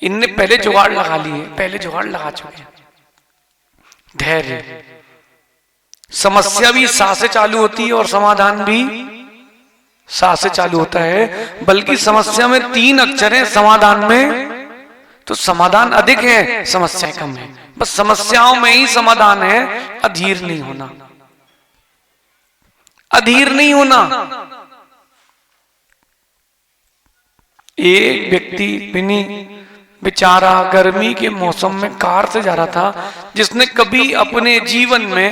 इनने पहले जुगाड़ लगा लिए, पहले जुगाड़ लगा चुके। धैर्य। समस्या भी सा से चालू होती है और समाधान भी सा से चालू होता है, बल्कि समस्या में 3 अक्षर है, समाधान में तो समाधान अधिक है, समस्या कम है। बस समस्याओं में ही समाधान है, अधीर नहीं होना, अधीर नहीं होना। एक व्यक्ति बिनी बेचारा गर्मी के मौसम में कार से जा रहा था, जिसने कभी अपने जीवन में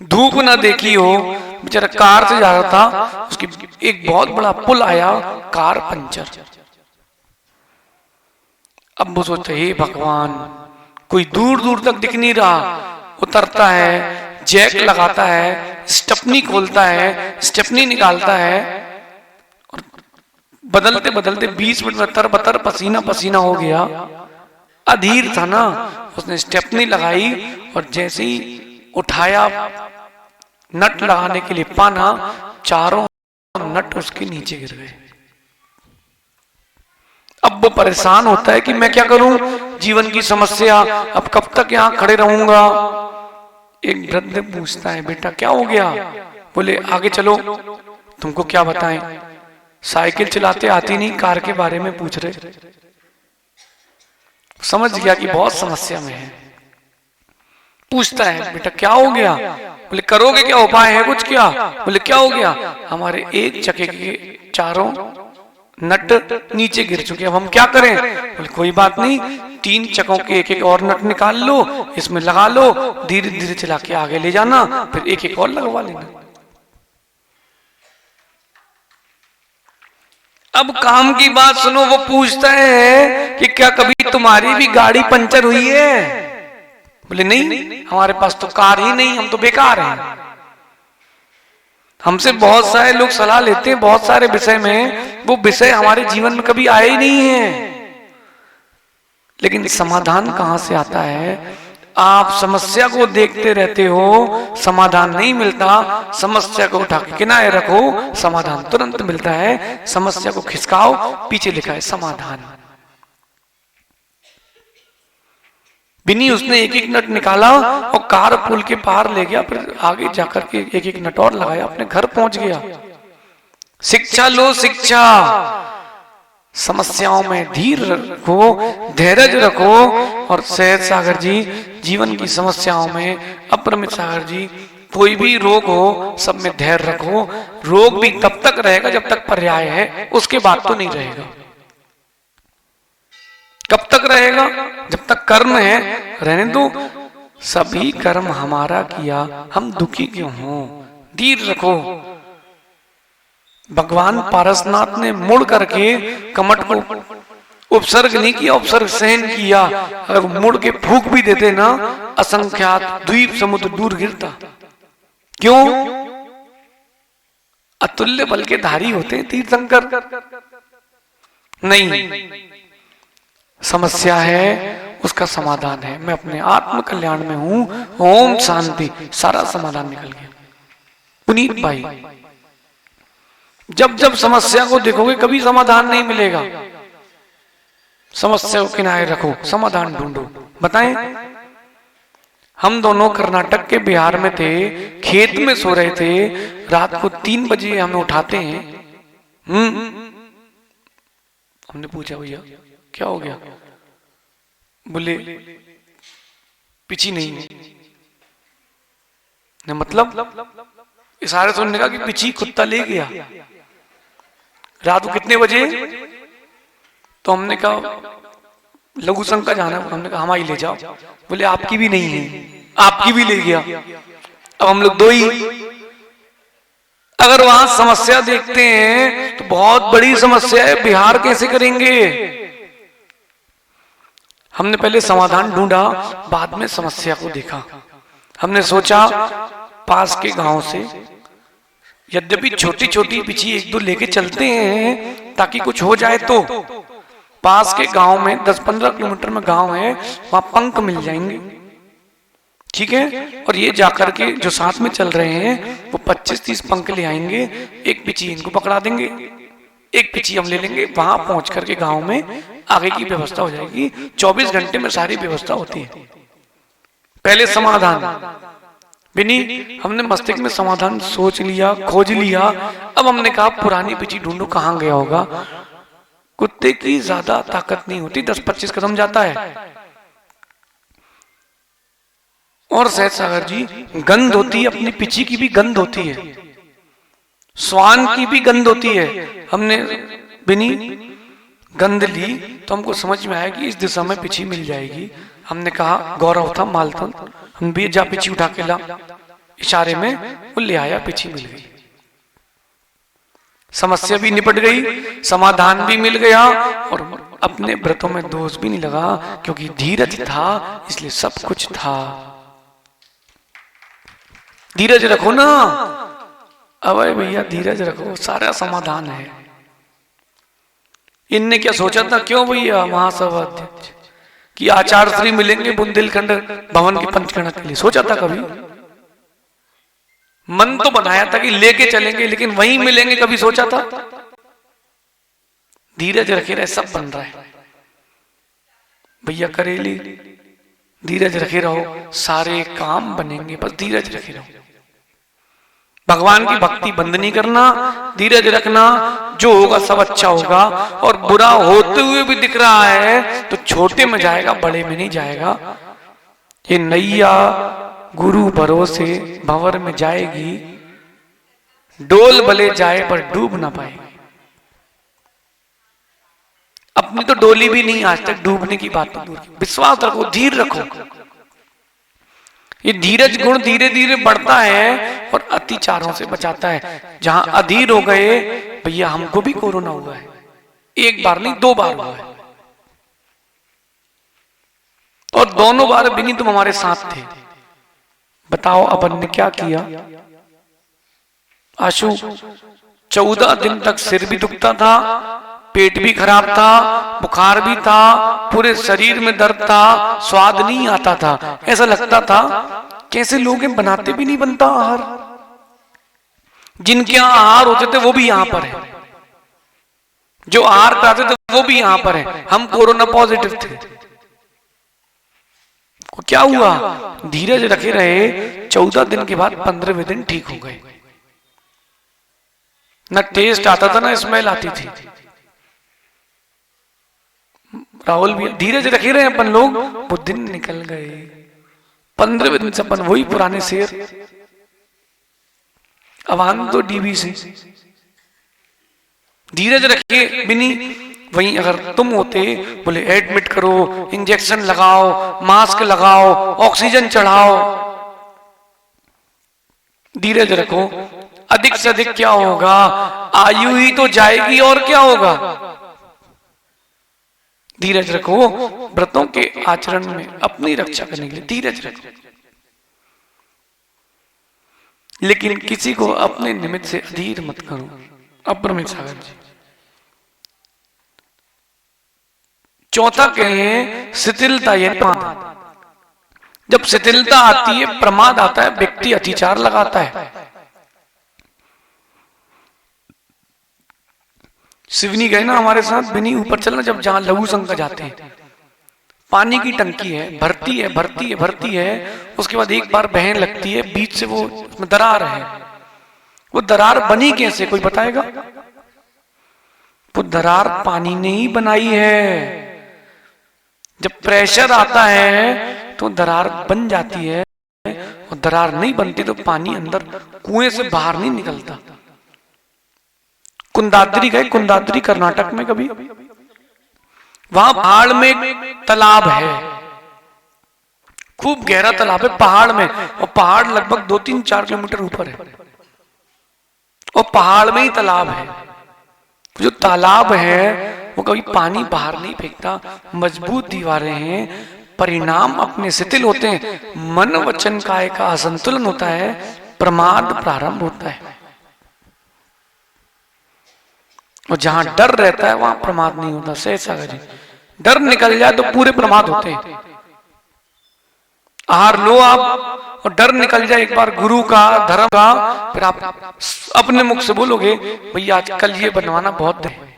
धूप ना देखी हो, बेचारा कार से जा रहा था, उसकी एक बहुत बड़ा पुल आया, कार पंचर। अब वो सोचते, हे भगवान, कोई दूर दूर तक दिख नहीं रहा, उतरता है, जैक लगाता है, स्टेपनी खोलता है, स्टेपनी निकालता है, और बदलते बदलते 20 मिनट में तरबतर पसीना पसीना हो गया। अधीर था ना, उसने स्टेपनी लगाई और जैसे ही उठाया नट लगाने के लिए पाना, चारों नट उसके नीचे गिर गए। अब वो परेशान होता है कि मैं क्या करूं, जीवन की समस्या, अब कब तक यहां खड़े रहूंगा। एक वृद्ध पूछता है, बेटा क्या हो गया? बोले आगे चलो, तुमको क्या बताएं, साइकिल चलाते आती नहीं, कार के बारे में पूछ रहे। समझ गया कि बहुत समस्या में है। पूछता है, बेटा क्या हो गया? बोले करोगे क्या, उपाय है कुछ क्या? बोले क्या हो गया? हमारे एक चक्के के चारों नट नीचे गिर चुके, अब हम क्या करें? बोले कोई बात नहीं, 3 चक्कों के एक एक और नट निकाल लो, इसमें लगा लो, धीरे धीरे चला के आगे ले जाना, फिर एक एक और लगवा लेना। अब काम की बात सुनो, वो पूछता है कि क्या कभी तुम्हारी भी गाड़ी पंचर हुई है? बोले नहीं, हमारे पास तो कार ही नहीं, हम तो बेकार हैं। हमसे बहुत सारे लोग सलाह लेते हैं बहुत सारे विषय में, वो विषय हमारे जीवन में कभी आए ही नहीं है। लेकिन समाधान कहां से आता है? आप समस्या को देखते रहते हो, समाधान नहीं मिलता, समस्या को उठा के किनारे रखो, समाधान तुरंत मिलता है। समस्या को खिसकाओ, पीछे लिखा है समाधान। बिनी उसने एक एक नट निकाला और कार पुल के पार ले गया, फिर आगे जाकर के एक एक नट और लगाया, अपने घर पहुंच गया। शिक्षा लो, शिक्षा। समस्याओं में धीर रखो, धैर्य रखो, और सहज सागर जी जीवन की समस्याओं में, अपरमित सागर जी कोई भी रोग हो, सब में धैर्य रखो। रोग भी तब तक रहेगा जब तक पर्याय है, उसके बाद तो नहीं रहेगा। कब तक रहेगा? जब तक कर्म है, रहने दो। सभी कर्म हमारा किया, हम दुखी क्यों हो? धीर रखो। भगवान पारसनाथ ने मुड़ करके कमट को उपसर्ग नहीं किया, उपसर्ग सहन किया। अगर मुड़ के फूंक भी देते ना, असंख्यात द्वीप समुद्र दूर गिरता। क्यों? अतुल्य बल के धारी होते हैं तीर्थंकर। नहीं, समस्या है, उसका समाधान है। मैं अपने आत्म कल्याण में हूं, ओम शांति, सारा समाधान निकल गया। पुनीत भाई, जब जब समस्या को देखोगे कभी समाधान नहीं मिलेगा। समस्या को किनारे रखो, समाधान ढूंढो। बताएं, हम दोनों कर्नाटक के बिहार में थे, खेत में सो रहे थे, रात को 3 बजे हमें उठाते हैं। हमने पूछा भैया क्या हो गया? बोले पिची नहीं है। ने मतलब इशारे से उन्होंने कहा कि पिची कुत्ता ले गया। रात को कितने बजे? तो हमने कहा लघु संघ का जाना। हमने कहा हमारी ले जाओ। बोले आपकी भी नहीं है, आपकी भी ले गया। अब हम लोग 2 ही। अगर वहां समस्या देखते हैं तो बहुत बड़ी समस्या है, बिहार कैसे करेंगे? हमने पहले समाधान ढूंढा, बाद में समस्या को देखा। हमने सोचा पास के गांव से यद्यपि छोटी छोटी पिची 1-2 लेके चलते हैं ताकि कुछ हो जाए तो। पास के गांव में 10-15 किलोमीटर में गांव है, वहां पंख मिल जाएंगे, ठीक है। और ये जाकर के जो साथ में चल रहे हैं वो 25-30 पंख ले आएंगे, एक पिची इनको पकड़ा देंगे, एक पिची हम ले लेंगे। वहां पहुंच करके गांव में आगे की व्यवस्था हो जाएगी। 24 घंटे में सारी व्यवस्था होती है। पहले समाधान बिनी, हमने मस्तिष्क में समाधान सोच लिया, खोज लिया। अब हमने कहा पुरानी पिची ढूंढो, कहां गया होगा। कुत्ते की ज्यादा ताकत नहीं होती, 10-25 कदम जाता है। और सहज सागर जी, गंध होती है, अपनी पिची की भी गंध होती है, स्वान की भी गंध होती है। हमने बिनी गंध ली तो हमको समझ में आया कि इस दिशा में पिची मिल जाएगी। हमने कहा गौरव था मालथन, हम भी जा पिची उठा के ला, इशारे में वो ले आया, पिची मिल गई। समस्या भी निपट गई, समाधान भी मिल गया, और अपने व्रतों में दोष भी नहीं लगा, क्योंकि धीरज था इसलिए सब कुछ था। धीरज रखो ना, अबे भैया धीरज रखो, सारा समाधान है। इनने क्या सोचा था, क्यों भैया महासभा अध्यक्ष कि आचार्य श्री मिलेंगे बुंदेलखंड भवन की पंचकर्णा के लिए? सोचा था कभी? मन तो बनाया था कि लेके चलेंगे, लेकिन वहीं मिलेंगे, कभी सोचा था? धीरज रखे रहे, सब बन रहा है भैया। करेली धीरज रखे रहो, सारे काम बनेंगे, बस धीरज रखे रहो। भगवान की भक्ति बंद नहीं करना, धीरज रखना, जो होगा सब अच्छा होगा। और बुरा होते हुए भी दिख रहा है तो छोटे में जाएगा, बड़े में नहीं जाएगा। ये नैया गुरु भरोसे भंवर में जाएगी, डोल भले जाए पर डूब ना पाएगी। अपनी तो डोली भी नहीं आज तक, डूबने की बात तो दूर की। विश्वास रखो, धीर रखो। ये धीरज गुण धीरे धीरे बढ़ता है और अतिचारों से बचाता है। जहां अधीर हो गए, भैया हमको भी कोरोना हुआ है, 1 बार नहीं 2 बार हुआ है, और दोनों बार बिनी तुम हमारे साथ थे। बताओ अपन ने क्या किया? आशु 14 दिन तक सिर भी दुखता था, पेट भी खराब था, बुखार भी था, पूरे शरीर में दर्द था, स्वाद नहीं आता था। ऐसा लगता था कैसे लोग बनाते भी नहीं बनता आहार। जिनके यहाँ आहार होते थे वो भी यहाँ पर है, जो आहार कराते थे वो भी यहाँ पर है। हम कोरोना पॉजिटिव थे। क्या हुआ? धीरज रखे रहे, 14 दिन के बाद 15वें दिन ठीक हो गए। न टेस्ट आता था, न स्मेल आती थी। राहुल भी धीरज रखे रहे अपन लोग, वो दिन निकल गए। 15वें दिन से अपन वही पुराने शेर, अवान तो डीबी से। धीरज रखे बिनी, वहीं अगर तुम होते, बोले एडमिट करो, इंजेक्शन लगाओ, मास्क लगाओ, ऑक्सीजन चढ़ाओ। धीरज रखो, अधिक से अधिक क्या होगा? आयु ही तो जाएगी, और क्या होगा? धीरज रखो, व्रतों के आचरण में अपनी रक्षा करने के लिए धीरज रखो। लेकिन किसी को अपने निमित्त से अधीर मत करो। अप्रमित सागर जी। चौथा कहें शिथिलता, ये प्रमाद। जब शिथिलता आती है, प्रमाद आता है, व्यक्ति अतिचार लगाता है। शिवनी गए ना हमारे साथ, बिनी ऊपर चलना, जब जहां लघु शंकर जाते हैं, पानी की टंकी है, भरती है भरती है भरती है, उसके बाद एक बार बहन लगती है, बीच से वो उसमें दरार है। वो दरार बनी कैसे, कोई बताएगा? वो दरार पानी ने ही बनाई है। जब प्रेशर आता है तो दरार बन जाती है, और दरार नहीं बनती तो पानी अंदर कुएं से बाहर नहीं निकलता। कुंदाद्री गए, कुंदाद्री कर्नाटक में कभी? वहां पहाड़ में एक तालाब है, खूब गहरा तालाब है पहाड़ में, और पहाड़ लगभग 2-3-4 किलोमीटर ऊपर है, और पहाड़ में ही तालाब है। जो तालाब है वो कभी पानी बाहर नहीं फेंकता, मजबूत दीवारें हैं, परिणाम अपने शिथिल होते हैं, मन वचन काय का असंतुलन होता है, प्रमाद प्रारंभ होता है। और जहां डर रहता है वहां प्रमाद नहीं होता। सहज सागर जी, डर निकल जाए तो पूरे प्रमाद होते हैं। आहार लो आप और डर निकल जाए एक बार गुरु का, धर्म का, फिर आप अपने मुख से बोलोगे भैया आज कल ये बनवाना बहुत है।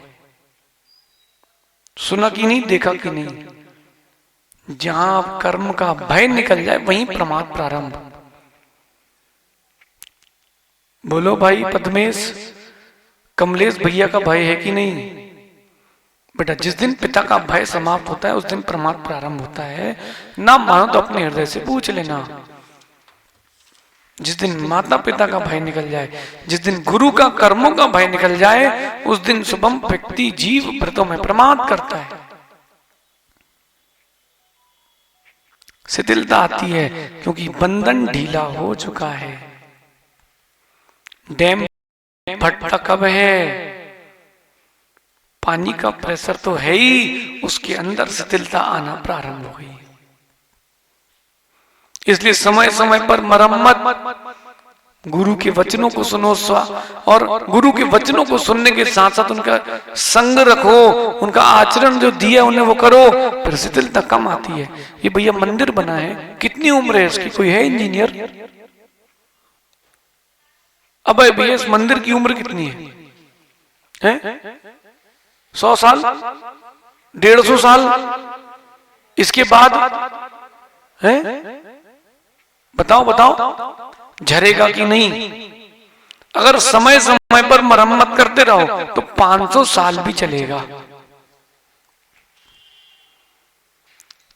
सुना कि नहीं, देखा कि नहीं? जहां कर्म का भय निकल जाए वहीं प्रमाद प्रारंभ। बोलो भाई पद्मेश, कमलेश भैया का भय है कि नहीं? बेटा जिस दिन पिता का भय समाप्त होता है उस दिन प्रमाद प्रारंभ होता है। ना मानो तो अपने हृदय से पूछ लेना। जिस दिन माता पिता का भय निकल जाए, जिस दिन गुरु का कर्मों का भय निकल जाए, उस दिन शुभम व्यक्ति जीव व्रतों में प्रमाद करता है। शिथिलता आती है क्योंकि बंधन ढीला हो चुका है। डैम फटता कब है? पानी का प्रेशर तो है ही, उसके अंदर शिथिलता आना प्रारंभ हो गई। इसलिए समय समय पर मरम्मत, गुरु के वचनों को सुनो, और गुरु के वचनों को सुनने के साथ साथ उनका संग रखो, उनका आचरण जो दिया उन्हें वो करो, फिर शिथिलता कम आती है। ये भैया मंदिर बना है, कितनी उम्र है इसकी? कोई है इंजीनियर? अब भैया इस मंदिर की उम्र कितनी है? 100 साल, 150 साल? इसके बाद है? बताओ बताओ, झरेगा कि नहीं? अगर समय समय पर मरम्मत करते रहो तो 500 साल भी चलेगा।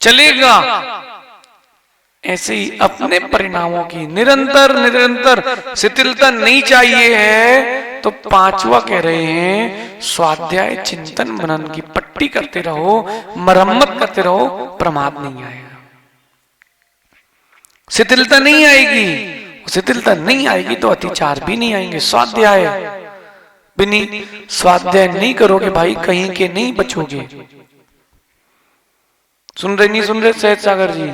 चलेगा। ऐसे ही अपने परिणामों की निरंतर निरंतर शिथिलता नहीं चाहिए है तो पांचवा कह रहे हैं स्वाध्याय चिंतन मनन की पट्टी करते रहो, मरम्मत करते रहो, प्रमाद नहीं आएगा। शिथिलता नहीं आएगी, शिथिलता नहीं आएगी तो अतिचार भी नहीं आएंगे। स्वाध्याय बिनी स्वाध्याय नहीं करोगे भाई कहीं के नहीं बचोगे। सुन रहे नहीं सुन रहे सहज सागर जी?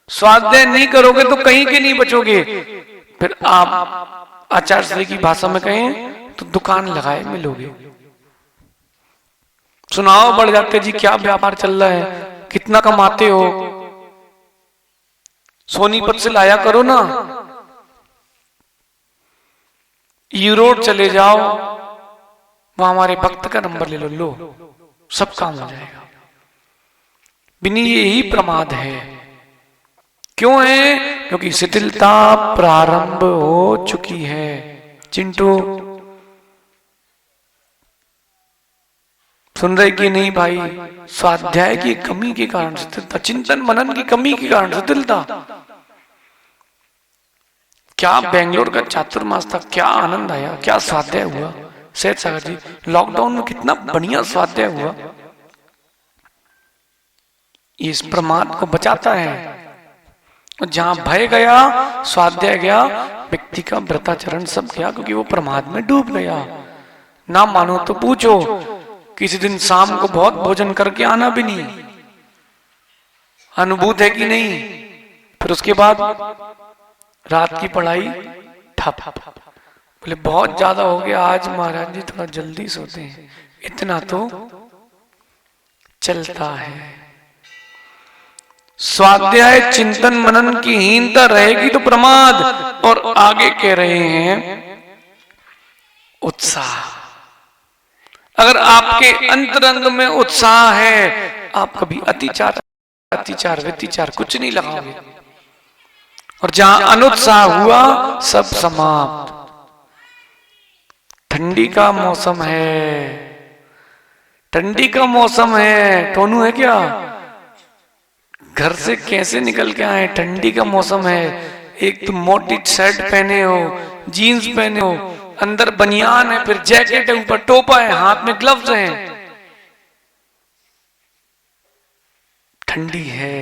स्वाध्याय नहीं करोगे तो कहीं के नहीं बचोगे। फिर आप आचार्य श्री की भाषा में कहें तो दुकान लगाए मिलोगे। सुनाओ बढ़ जाते जी क्या व्यापार चल रहा है, कितना कमाते हो, सोनीपत से लाया करो ना, यूरोप चले जाओ, वहां हमारे भक्त का नंबर ले लो, सब काम हो जाएगा। बिनी यही प्रमाद है। क्यों है? क्योंकि शिथिलता प्रारंभ हो चुकी है। चिंटू सुन रहे कि नहीं भाई? स्वाध्याय की कमी के कारण शिथिलता, चिंतन मनन की कमी के कारण शिथिलता। क्या बेंगलोर का चातुर्मास था, क्या आनंद आया, क्या स्वाध्याय हुआ। सहज सागर जी लॉकडाउन में कितना बढ़िया स्वाध्याय हुआ। इस प्रमाद को बचाता है। जहां भय गया, स्वाध्याय गया, व्यक्ति का व्रताचरण सब गया, क्योंकि वो प्रमाद में डूब गया। ना मानो तो पूछो, किसी दिन शाम को बहुत भोजन करके आना भी नहीं, अनुभूत है कि नहीं? फिर उसके बाद रात की पढ़ाई ठप। बोले बहुत ज्यादा हो गया आज महाराज जी, थोड़ा जल्दी सोते हैं। इतना तो चलता है। स्वाध्याय चिंतन मनन की हीनता रहेगी तो प्रमाद। और आगे कह रहे हैं उत्साह। अगर आपके अंतरंग में उत्साह है, आप कभी अतिचार व्यतिचार कुछ नहीं लगाओगे। और जहां अनुत्साह हुआ सब समाप्त। ठंडी का मौसम है, ठंडी का मौसम है। टोनू है क्या? घर से कैसे निकल के आए? ठंडी का मौसम है। एक तो मोटी शर्ट पहने हो, जीन्स पहने हो, अंदर बनियान है, फिर जैकेट है, ऊपर टोपा है, हाथ में ग्लव्स हैं। ठंडी है,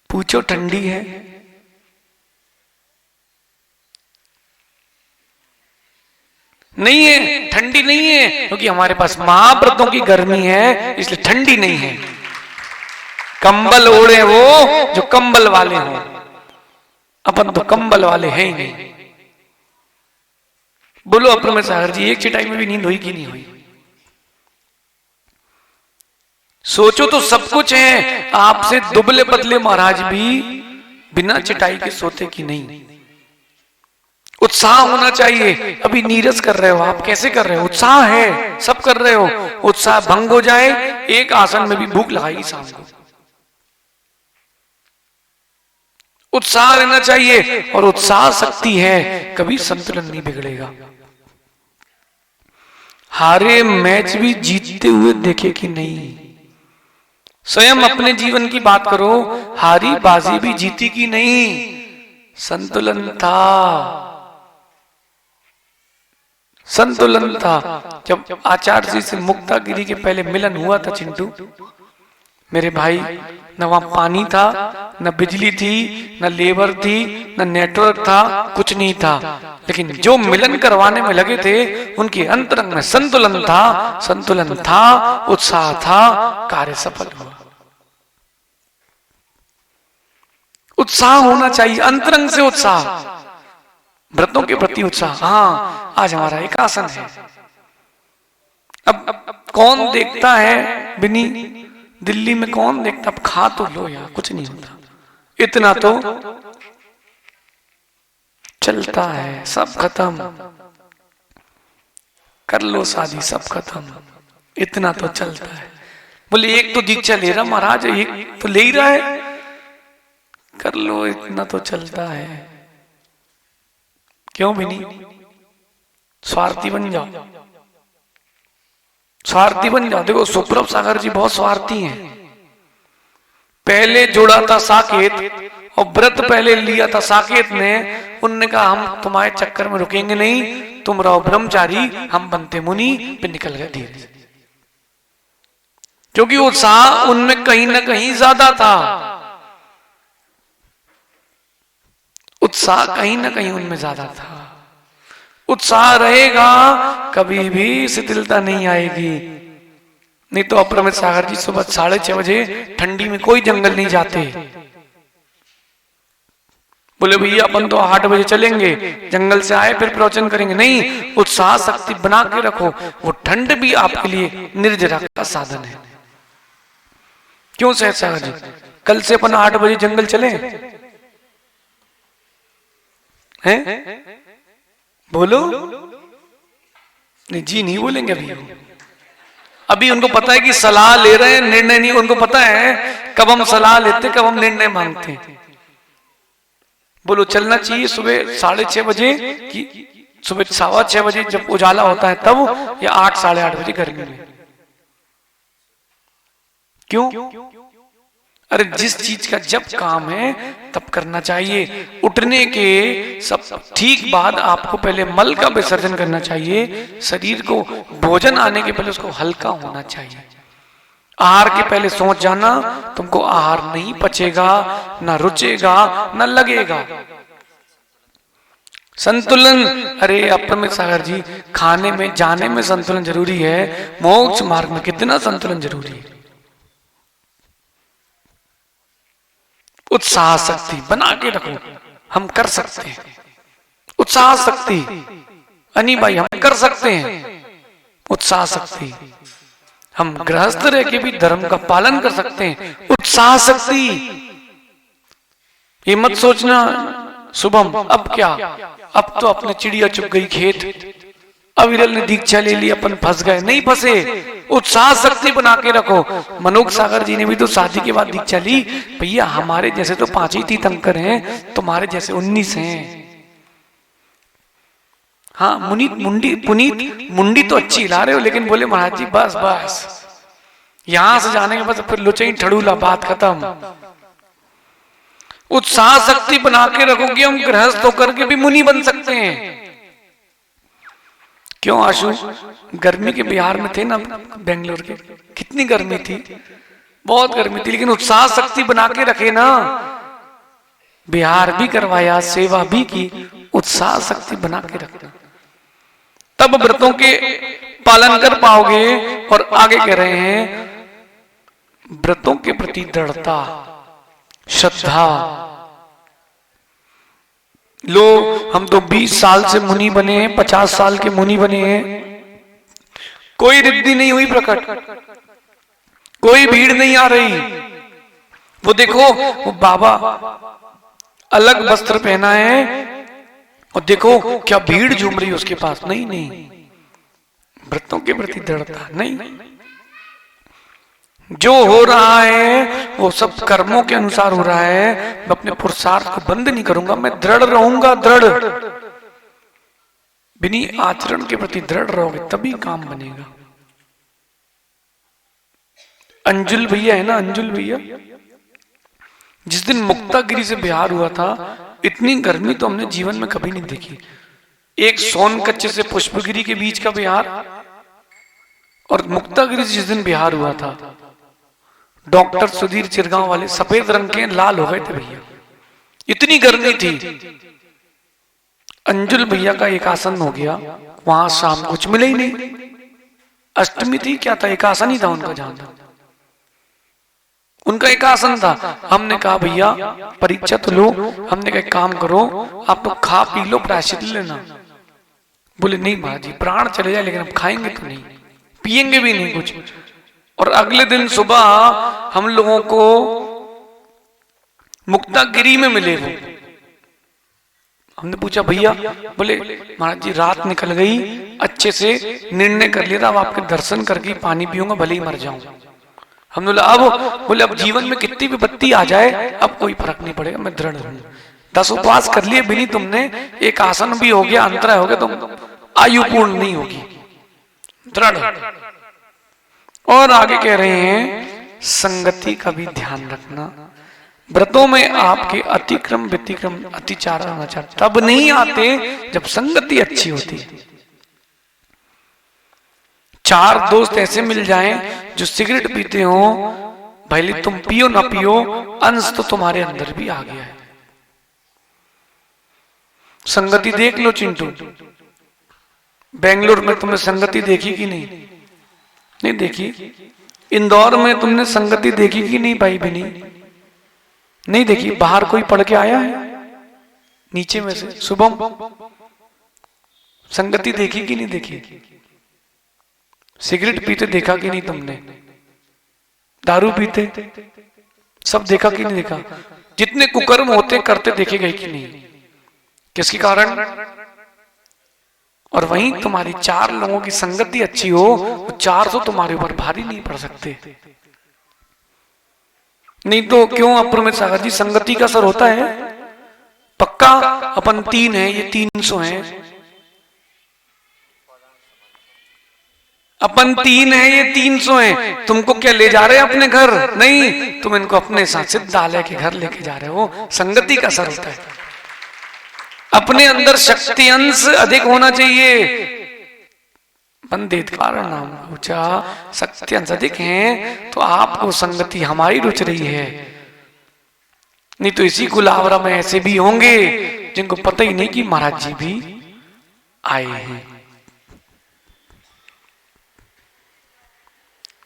पूछो ठंडी है? नहीं है, ठंडी नहीं है, क्योंकि हमारे पास महाव्रतों की गर्मी है, इसलिए ठंडी नहीं है। कंबल ओढ़े वो जो कंबल वाले हो, अपन तो कंबल वाले हैं ही नहीं। बोलो अप्रमेय सागर जी, एक चटाई में भी नींद हुई कि नहीं हुई? सोचो तो सब कुछ है। आपसे दुबले पतले महाराज भी बिना चटाई के सोते कि नहीं? उत्साह होना चाहिए। अभी नीरस कर रहे हो आप, कैसे कर रहे हो? उत्साह है, सब कर रहे हो। उत्साह भंग हो जाए, एक आसन में भी भूख लगाएगी शाम को। उत्साह रहना चाहिए, और उत्साह शक्ति है, कभी संतुलन नहीं बिगड़ेगा। हारे मैच भी जीतते हुए देखे कि नहीं? स्वयं अपने जीवन की बात करो, हारी बाजी भी जीती कि नहीं? संतुलन था, संतुलन था। जब आचार्य जी से मुक्तागिरी के पहले मिलन हुआ था चिंटू मेरे भाई, न वहां पानी था, न बिजली थी, न लेबर थी, न नेटवर्क था, कुछ नहीं था। लेकिन जो मिलन करवाने में लगे थे, उनके अंतरंग में संतुलन था, संतुलन था, उत्साह था, कार्य सफल हुआ। उत्साह होना चाहिए, अंतरंग से उत्साह, व्रतों के प्रति उत्साह। हाँ, आज हमारा एक आसन है। अब कौन देखता है बिनी? दिल्ली में कौन देखता? अब खा तो लो यार, कुछ नहीं होता। इतना तो चलता है, सब खत्म। कर लो शादी, सब खत्म। इतना तो चलता है। बोले एक तो दीक्षा ले रहा महाराज, एक तो ले ही रहा है। कर लो, इतना तो चलता है। क्यों भी नहीं? स्वार्थी बन जाओ, स्वार्थी बन जाओ। देखो सुप्रभ सागर जी बहुत स्वार्थी हैं। पहले जोड़ा था साकेत, और व्रत पहले लिया था साकेत ने। उनने कहा हम तुम्हारे चक्कर में रुकेंगे नहीं, तुम रहो ब्रह्मचारी, हम बनते मुनि। पे निकल गए धीरे से, क्योंकि उत्साह उनमें कहीं ना कहीं ज्यादा था। उत्साह कहीं ना कहीं उनमें ज्यादा था। उत्साह रहेगा, कभी भी शिथिलता नहीं आएगी। नहीं तो अप्रमेय सागर जी सुबह 6:30 बजे ठंडी में कोई जंगल नहीं जाते। बोले भैया अपन तो 8 बजे चलेंगे, जंगल से आए फिर प्रवचन करेंगे। नहीं, उत्साह शक्ति बना के रखो। वो ठंड भी आपके लिए निर्जरा का साधन है। क्यों सहज सागर जी? कल से अपन 8 बजे जंगल चले हैं? बोलो। नहीं जी, नहीं बोलेंगे अभी। अभी उनको पता है कि सलाह ले रहे हैं, निर्णय नहीं। उनको पता है कब हम सलाह लेते, कब हम निर्णय मांगते। बोलो चलना चाहिए सुबह 6:30 बजे कि सुबह 6:15 बजे जब उजाला होता है तब, या 8 साढ़े 8 बजे गर्मी में? क्यों? अरे जिस चीज का जब काम है तब करना चाहिए। उठने के सब ठीक बाद आपको पहले मल का विसर्जन करना चाहिए। शरीर को भोजन आने के पहले उसको हल्का होना चाहिए। आहार के पहले सोच जाना, तुमको आहार नहीं पचेगा, ना रुचेगा, ना लगेगा। संतुलन, अरे अप्रमेय सागर जी, खाने में जाने में संतुलन जरूरी है, मोक्ष मार्ग में कितना संतुलन जरूरी है। उत्साह शक्ति बना के रखो, हम कर सकते हैं। उत्साह शक्ति, अनी भाई हम कर सकते हैं। उत्साह शक्ति, हम गृहस्थ रह के भी धर्म का पालन कर सकते हैं। उत्साह शक्ति, ये मत सोचना शुभम अब क्या, अब तो अपने चिड़िया चुग गई खेत, अविरल ने दीक्षा ले ली, अपन फंस गए। नहीं फंसे, उत्साह शक्ति बना के रखो। मनोज सागर जी ने भी तो शादी के बाद दीक्षा ली। भैया हमारे जैसे तो 5 ही तीर्थंकर हैं, तुम्हारे जैसे 19 हैं। हाँ पुनीत मुंडी तो अच्छी हिला रहे हो, लेकिन बोले महाराज जी बस बस यहां से जाने के बाद फिर लुचई ठड़ूला, बात खत्म। उत्साह शक्ति बना के रखोगे, हम गृहस्थ होकर के भी मुनि बन सकते हैं। क्यों आशु, गर्मी के बिहार में थे ना बेंगलोर के, कितनी गर्मी थी, बहुत गर्मी थी, लेकिन उत्साह शक्ति बना के रखे ना, बिहार भी करवाया, सेवा भी की, उत्साह शक्ति बना के रखना, तब व्रतों के पालन कर पाओगे। और आगे कह रहे हैं व्रतों के प्रति दृढ़ता, श्रद्धा। लो हम तो 20 साल से मुनि बने हैं, 50 साल के मुनि बने हैं, कोई रिद्धि नहीं हुई प्रकट, कोई भीड़ नहीं आ रही। वो देखो वो बाबा अलग वस्त्र पहना है और देखो क्या भीड़ झूम रही है उसके पास। नहीं नहीं, व्रतों के प्रति दृढ़ता नहीं। जो हो रहा है वो सब कर्मों के अनुसार हो रहा है, मैं अपने पुरुषार्थ को बंद नहीं करूंगा, मैं दृढ़ रहूंगा। दृढ़ बिनी आचरण के प्रति दृढ़ रहोगे तभी काम बनेगा। अंजुल भैया है ना, अंजुल भैया, जिस दिन मुक्तागिरी से बिहार हुआ था, इतनी गर्मी तो हमने जीवन में कभी नहीं देखी। एक सोनकच्चे से पुष्पगिरी के बीच का बिहार और मुक्तागिरी से जिस दिन बिहार हुआ था, डॉक्टर सुधीर चिरगांव वाले सफेद रंग के लाल हो गए थे भैया, इतनी गर्मी थी। अंजुल भैया का एक आसन हो गया, वहां शाम कुछ मिले ही नहीं, अष्टमी थी क्या था, एक आसन ही था उनका, जहां था उनका एक आसन था। हमने कहा भैया परीक्षा तो लो, हमने कहा काम करो आप तो खा पी लो, प्रायश्चित लेना। बोले नहीं महाराज जी प्राण चले जाए लेकिन हम खाएंगे तो नहीं, पिएंगे भी नहीं कुछ। और अगले दिन सुबह हम लोगों को मुक्तागिरी में मिले वो। हमने पूछा भैया, बोले महाराज जी रात निकल गई, अच्छे से निर्णय कर लिया था अब आपके दर्शन करके पानी पीऊंगा भले ही मर जाऊं। हमने बोला अब, बोले अब जीवन में कितनी भी विपत्ति आ जाए अब कोई फर्क नहीं पड़ेगा, मैं दृढ़ हूं। 10 उपवास कर लिए भी नहीं तुमने, एक आसन भी हो गया, अंतराय हो गया, तो आयु पूर्ण नहीं होगी, दृढ़। और आगे कह रहे हैं संगति का भी ध्यान रखना। व्रतों में आपके अतिक्रम व्यतिक्रम अतिचार अनाचार तब नहीं आते जब संगति अच्छी होती है। 4 दोस्त ऐसे मिल जाएं जो सिगरेट पीते हो, भले तुम पियो ना पियो, अंश तो तुम्हारे अंदर भी आ गया है। संगति देख लो चिंटू, बेंगलुरु में तुमने संगति देखी कि नहीं? नहीं देखी। इंदौर में तुमने संगति देखी कि नहीं भाई बनी? नहीं देखी। बाहर कोई पढ़ के आया है नीचे में से? शुभम संगति देखी कि नहीं देखी? सिगरेट पीते देखा कि नहीं तुमने? दारू पीते सब देखा कि नहीं देखा? जितने कुकर्म होते करते देखे गए कि नहीं? किसके कारण? और वहीं तुम्हारी 4 लोगों की संगति अच्छी हो, वो 400 तुम्हारे ऊपर भारी नहीं पड़ सकते। नहीं तो क्यों अप्रमित सागर जी संगति का असर होता है पक्का। अपन 3 है, ये 300 है, अपन 3 है, ये 300 है। तुमको क्या ले जा रहे हैं अपने घर? नहीं, तुम इनको अपने साथ सिद्धालय के घर लेके जा रहे हो। संगति का असर होता है। अपने अंदर शक्ति अंश अधिक होना चाहिए। पंडित कारण नाम पूछा, शक्ति अंश अधिक है तो आपको संगति हमारी रुच रही है। नहीं तो इसी कुलावरा में ऐसे भी होंगे जिनको पता ही नहीं कि महाराज जी भी आए हैं।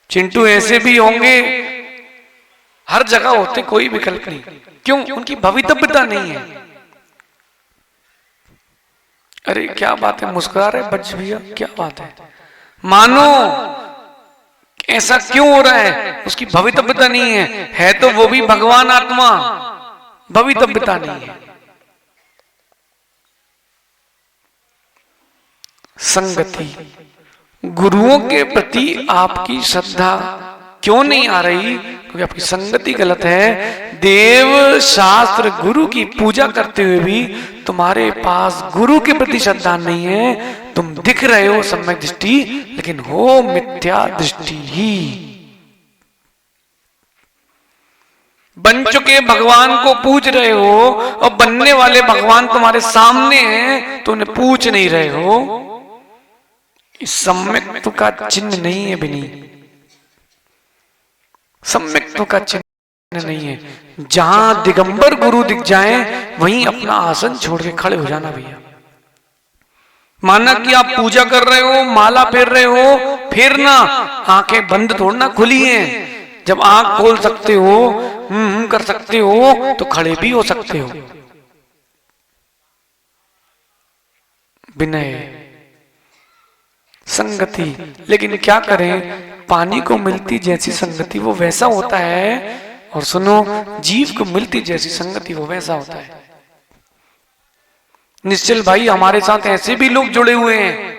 चिंटू ऐसे भी होंगे, हर जगह होते, कोई विकल्प नहीं। क्यों? उनकी भवितव्यता नहीं है। अरे क्या बात है, मुस्कुरा रहे बच्च भैया, क्या बात है। मानो ऐसा क्यों हो रहा है, उसकी भवितव्यता नहीं है तो वो भी भगवान आत्मा, भवितव्यता नहीं है। संगति, गुरुओं के प्रति आपकी श्रद्धा क्यों नहीं आ रही? क्योंकि आपकी संगति गलत है। देव शास्त्र गुरु की पूजा करते हुए भी तुम्हारे पास गुरु के प्रति श्रद्धा नहीं है। तुम दिख रहे हो सम्यक दृष्टि, लेकिन हो मिथ्या दृष्टि ही। बन चुके भगवान को पूज रहे हो और बनने वाले भगवान तुम्हारे सामने हैं तो उन्हें पूछ नहीं रहे हो। इस सम्यक्त्व का चिन्ह नहीं है बिनी, सम्यक्त्व का चिन्ह नहीं है। जहां दिगंबर गुरु दिख जाए वहीं अपना आसन छोड़ के खड़े हो जाना भैया। माना कि आप पूजा कर रहे हो, माला फेर रहे हो, फेरना, आंखें बंद थोड़ना खुली हैं। जब आंख खोल सकते हो, कर सकते हो, तो खड़े भी हो सकते हो। विनय, संगति, लेकिन क्या करें, पानी को मिलती जैसी संगति वो वैसा होता है, और सुनो, जीव को मिलती जैसी संगति वो वैसा होता है। निश्चल भाई, हमारे साथ ऐसे भी लोग जुड़े हुए हैं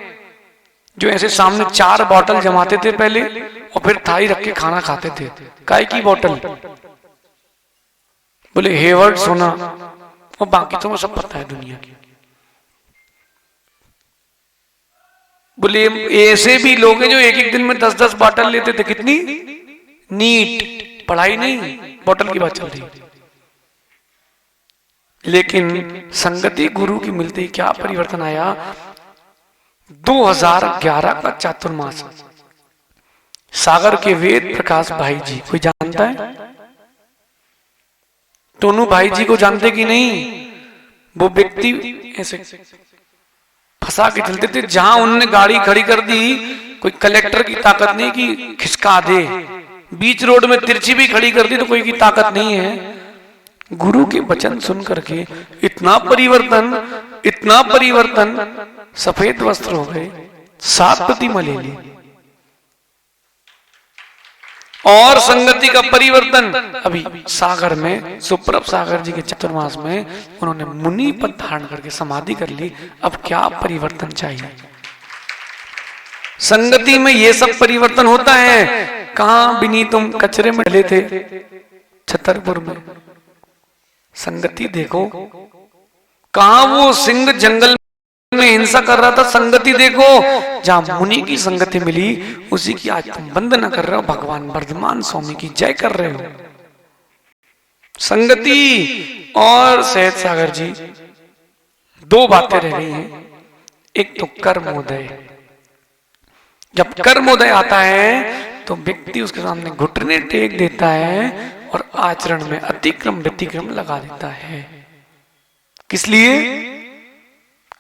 जो ऐसे सामने 4 बोतल जमाते थे पहले और फिर थाली रख के खाना खाते थे। काय की बोतल? बोले हेवर्ड सोना, और बाकी तो सब पता है दुनिया की। बोले ऐसे भी लोग हैं जो एक एक दिन में 10-10 बोतल लेते थे। कितनी नीट पढ़ाई नहीं, बोतल की बात चल रही। लेकिन संगति गुरु की मिलते ही क्या परिवर्तन आया। 2011 का चातुर्मास, सागर के वेद प्रकाश भाई जी, कोई जानता है? टोनू भाई जी को जानते कि नहीं? वो व्यक्ति ऐसे फंसा के चलते थे। जहां उन्होंने गाड़ी खड़ी कर दी, कोई कलेक्टर की ताकत नहीं कि खिसका दे। बीच रोड में तिरछी भी खड़ी कर दी तो कोई की ताकत नहीं है। गुरु के वचन सुन करके इतना परिवर्तन, इतना परिवर्तन, सफेद वस्त्र हो गए, 7 प्रतिमा ले ली। और संगति का परिवर्तन अभी सागर में, सुप्रभ सागर जी के चतुर्मास में उन्होंने मुनि पद धारण करके समाधि कर ली। अब क्या परिवर्तन चाहिए? संगति में ये सब परिवर्तन होता है। कहां बिनी तुम कचरे में डले थे छतरपुर में, संगति देखो। कहां वो सिंह जंगल में हिंसा कर रहा था, संगति देखो। जहां मुनि की संगति मिली उसी की आज तुम वंदना कर रहे हो, भगवान वर्धमान स्वामी की जय कर रहे हो। संगति और सहज सागर जी, 2 बातें रह गई हैं। एक तो कर्मोदय। जब कर्मोदय आता है तो व्यक्ति उसके सामने घुटने टेक देता है और आचरण में अतिक्रम व्यतिक्रम लगा देता है। किस लिए?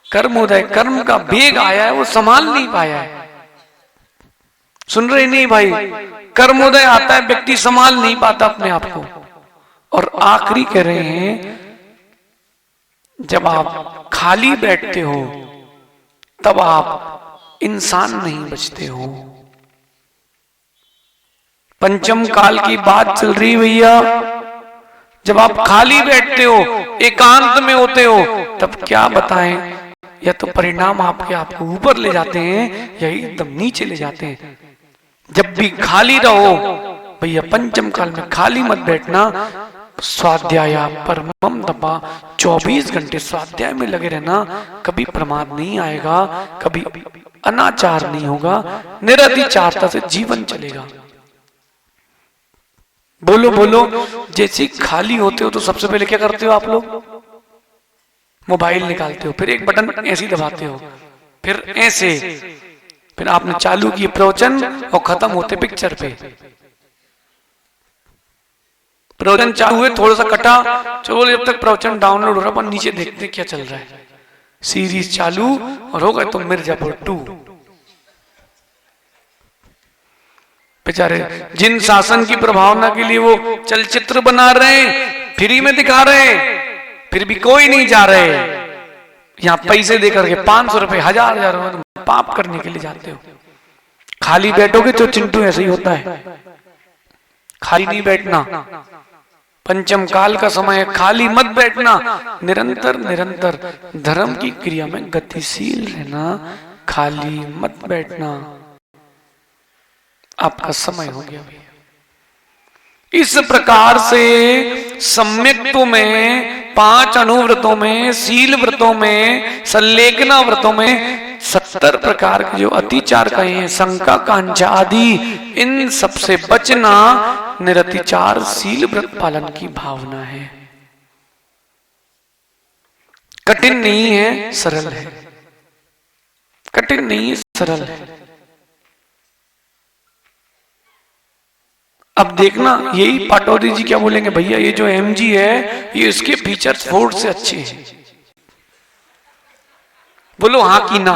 कर्मोदय, कर्म का वेग आया है, वो संभाल नहीं पाया है। सुन रहे नहीं भाई? कर्मोदय आता है, व्यक्ति संभाल नहीं पाता अपने आप को। और आखिरी कह रहे हैं, जब आप खाली बैठते हो तब आप इंसान नहीं बचते हो। पंचम काल की बात चल रही भैया। जब आप खाली बैठते हो, एकांत में होते हो, तब क्या बताएं, या तो परिणाम आपको ऊपर ले जाते हैं या एकदम नीचे ले जाते हैं। जब भी खाली रहो भैया, पंचम काल में खाली मत बैठना। स्वाध्याय परमम दबा, 24 घंटे स्वाध्याय में लगे रहना। कभी प्रमाद नहीं आएगा, कभी अनाचार नहीं होगा, निरतिचारता से जीवन चलेगा। बोलो बोलो। जैसे खाली होते हो तो सबसे पहले क्या करते हो आप लोग? मोबाइल निकालते हो, फिर एक बटन ऐसे दबाते हो, फिर ऐसे, फिर आपने चालू किए प्रवचन और खत्म होते पिक्चर पे। प्रवचन चालू हुए, थोड़ा सा कटा, चलो जब तक प्रवचन डाउनलोड हो रहा, पर नीचे देखते क्या चल रहा है। सीरीज चालू और हो गए तो मिर्जापुर 2। बेचारे जिन शासन की प्रभावना के लिए वो चलचित्र बना रहे हैं, फ्री में दिखा रहे हैं, फिर भी कोई नहीं जा रहे। यहाँ पैसे देकर के 500 रुपए 1000 रुपए तुम पाप करने के लिए जाते हो। खाली बैठोगे तो चिंटू ऐसे ही होता है, खाली नहीं बैठना। पंचम काल का समय है, खाली मत बैठना, निरंतर निरंतर धर्म की क्रिया में गतिशील रहना, खाली मत बैठना। आपका समय हो गया भैया। इस प्रकार से सम्यक्त्व में, 5 अनुव्रतों में, शील व्रतों में, संलेखना व्रतों में 70 प्रकार के जो अतिचार कहे हैं, शंका कांक्षा आदि, इन सबसे बचना निरतिचार शील व्रत पालन की भावना है। कठिन नहीं है, सरल है। कठिन नहीं है, सरल है। अब देखना, यही पाटौदी जी क्या बोलेंगे, भैया ये जो एमजी है ये इसके फीचर्स फोर्ड से अच्छे हैं। बोलो हाँ कि ना।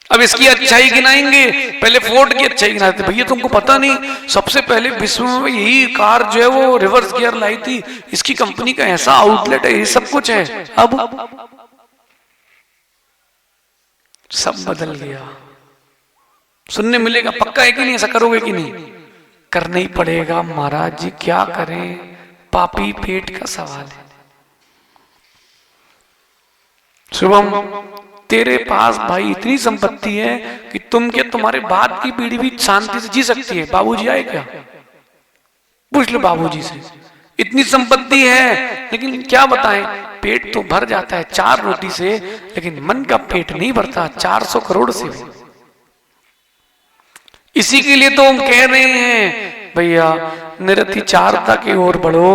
अब इसकी अच्छाई गिनाएंगे, पहले फोर्ड की अच्छाई गिनाते। भैया तुमको पता नहीं, सबसे पहले विश्व में यही कार जो है वो रिवर्स गियर लाई थी, इसकी कंपनी का ऐसा आउटलेट है, ये सब कुछ है। अब सब बदल गया। सुनने मिलेगा, पक्का है कि नहीं, ऐसा करोगे कि नहीं? करना ही पड़ेगा महाराज जी, क्या करें, पापी पेट का सवाल है। शुभम, तेरे पास भाई इतनी संपत्ति है कि तुम क्या, तुम्हारे बाद की पीढ़ी भी शांति से जी सकती है। बाबूजी आए क्या? पूछ लो बाबूजी से। इतनी संपत्ति है लेकिन क्या बताएं, पेट तो भर जाता है 4 रोटी से, लेकिन मन का पेट नहीं भरता 400 करोड़ से। इसी के लिए तो हम कह रहे हैं भैया, निरतिचारता की ओर बढ़ो,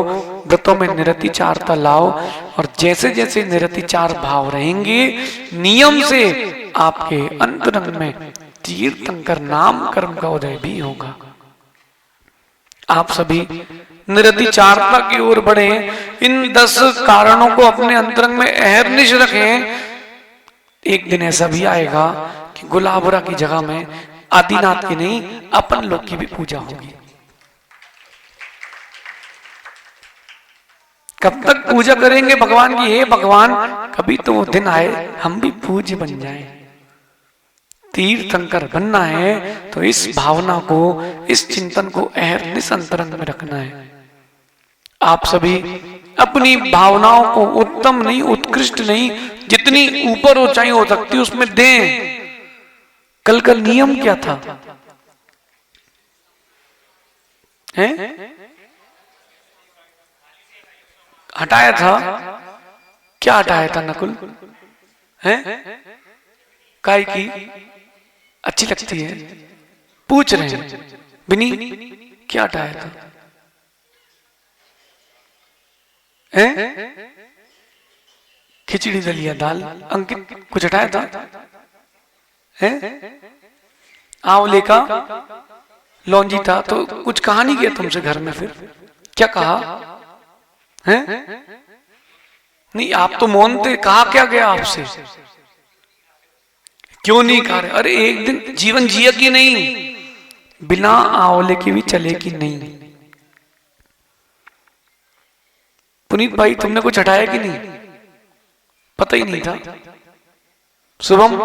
व्रतों में निरतिचारता लाओ, और जैसे जैसे निरतिचार भाव रहेंगे, नियम से आपके अंतरंग में तीर्थंकर नाम कर्म का उदय भी होगा। आप सभी निरतिचारता की ओर बढ़े, इन 10 कारणों को अपने अंतरंग में अहर्निश रखें। एक दिन ऐसा भी आएगा कि गुलाबरा की जगह में आदिनाथ की नहीं, अपन लोग की भी पूजा होगी। कब तक पूजा करेंगे भगवान की? हे भगवान, कभी तो वो दिन आए हम भी पूज्य बन जाएं। तीर्थंकर बनना है तो इस भावना को, इस चिंतन को अहर्निश अंतरंग में रखना है। आप सभी अपनी भावनाओं को उत्तम नहीं, उत्कृष्ट नहीं, जितनी ऊपर ऊंचाई हो सकती उसमें दें। कल का नियम क्या था? हैं? हटाया था, क्या हटाया था नकुल? हैं? काय की अच्छी लगती है, पूछ रहे हैं। बिनी, क्या हटाया था? हैं? खिचड़ी दलिया दाल। अंकित, कुछ हटाया था? हैं? आंवले का लौंजी था, तो कुछ कहा नहीं किया तुमसे घर में? फिर क्या कहा? हैं? नहीं, आप तो मौन थे, कहा क्या गया आपसे? क्यों नहीं खा रहे? अरे एक दिन जीवन जिया कि नहीं, बिना आंवले के भी चले कि नहीं? पुनीत भाई, तुमने कुछ हटाया कि नहीं? पता ही नहीं था। शुभम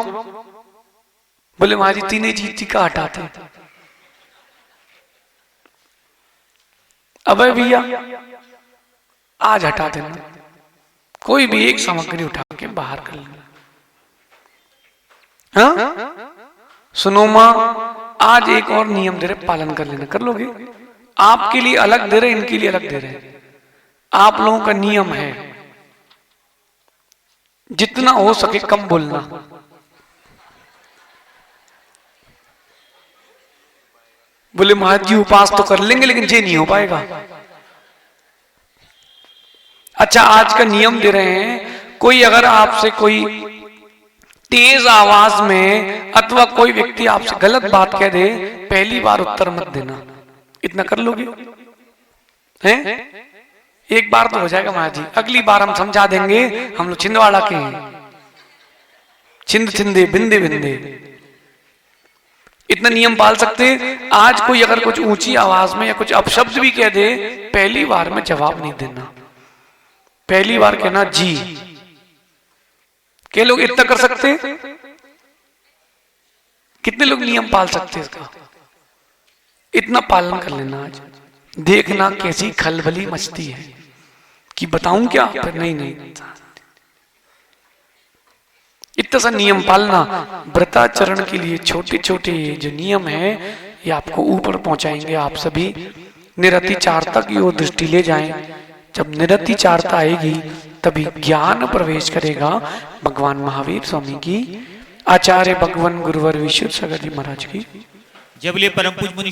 बोले महाराज तीन चीज का हटाते। अब भैया आज हटा देना, कोई भी एक सामग्री उठा के बाहर कर लेना। हाँ? सुनो मां, आज एक और नियम दे रहे, पालन कर लेना। कर लोगे? आपके लिए अलग दे रहे, इनके लिए अलग दे रहे। आप लोगों का नियम है जितना हो सके कम बोलना। बोले महाराज जी उपास तो कर लेंगे लेकिन ये नहीं हो पाएगा। अच्छा, आज का नियम दे रहे हैं, कोई अगर आपसे कोई तेज आवाज में अथवा कोई व्यक्ति आपसे गलत बात कह दे, पहली बार उत्तर मत देना। इतना कर लोगे? हैं? एक बार तो हो जाएगा महाराज जी, अगली बार हम समझा देंगे। हम लोग छिंदवाड़ा के हैं, छिंद छिंदे बिंदे बिंदे, इतना नियम पाल सकते। आज कोई अगर कुछ ऊंची आवाज में या कुछ अपशब्द भी कह दे, पहली बार में जवाब नहीं देना। पहली बार कहना जी, क्या लोग इतना कर सकते हैं? कितने लोग नियम पाल सकते हैं इसका? इतना पालन कर लेना। आज देखना कैसी खलबली मचती है कि बताऊं क्या, फिर नहीं नहीं, इतना सा नियम पालना। व्रताचरण के लिए छोटे छोटे जो नियम है ये आपको ऊपर पहुंचाएंगे। आप सभी निरतिचारता की ओर दृष्टि ले जाएं। जब निरतिचारता आएगी तभी ज्ञान प्रवेश करेगा। भगवान महावीर स्वामी की, आचार्य भगवान गुरुवर विशुद्ध सागर जी महाराज की। जब ले परम पूज मुनि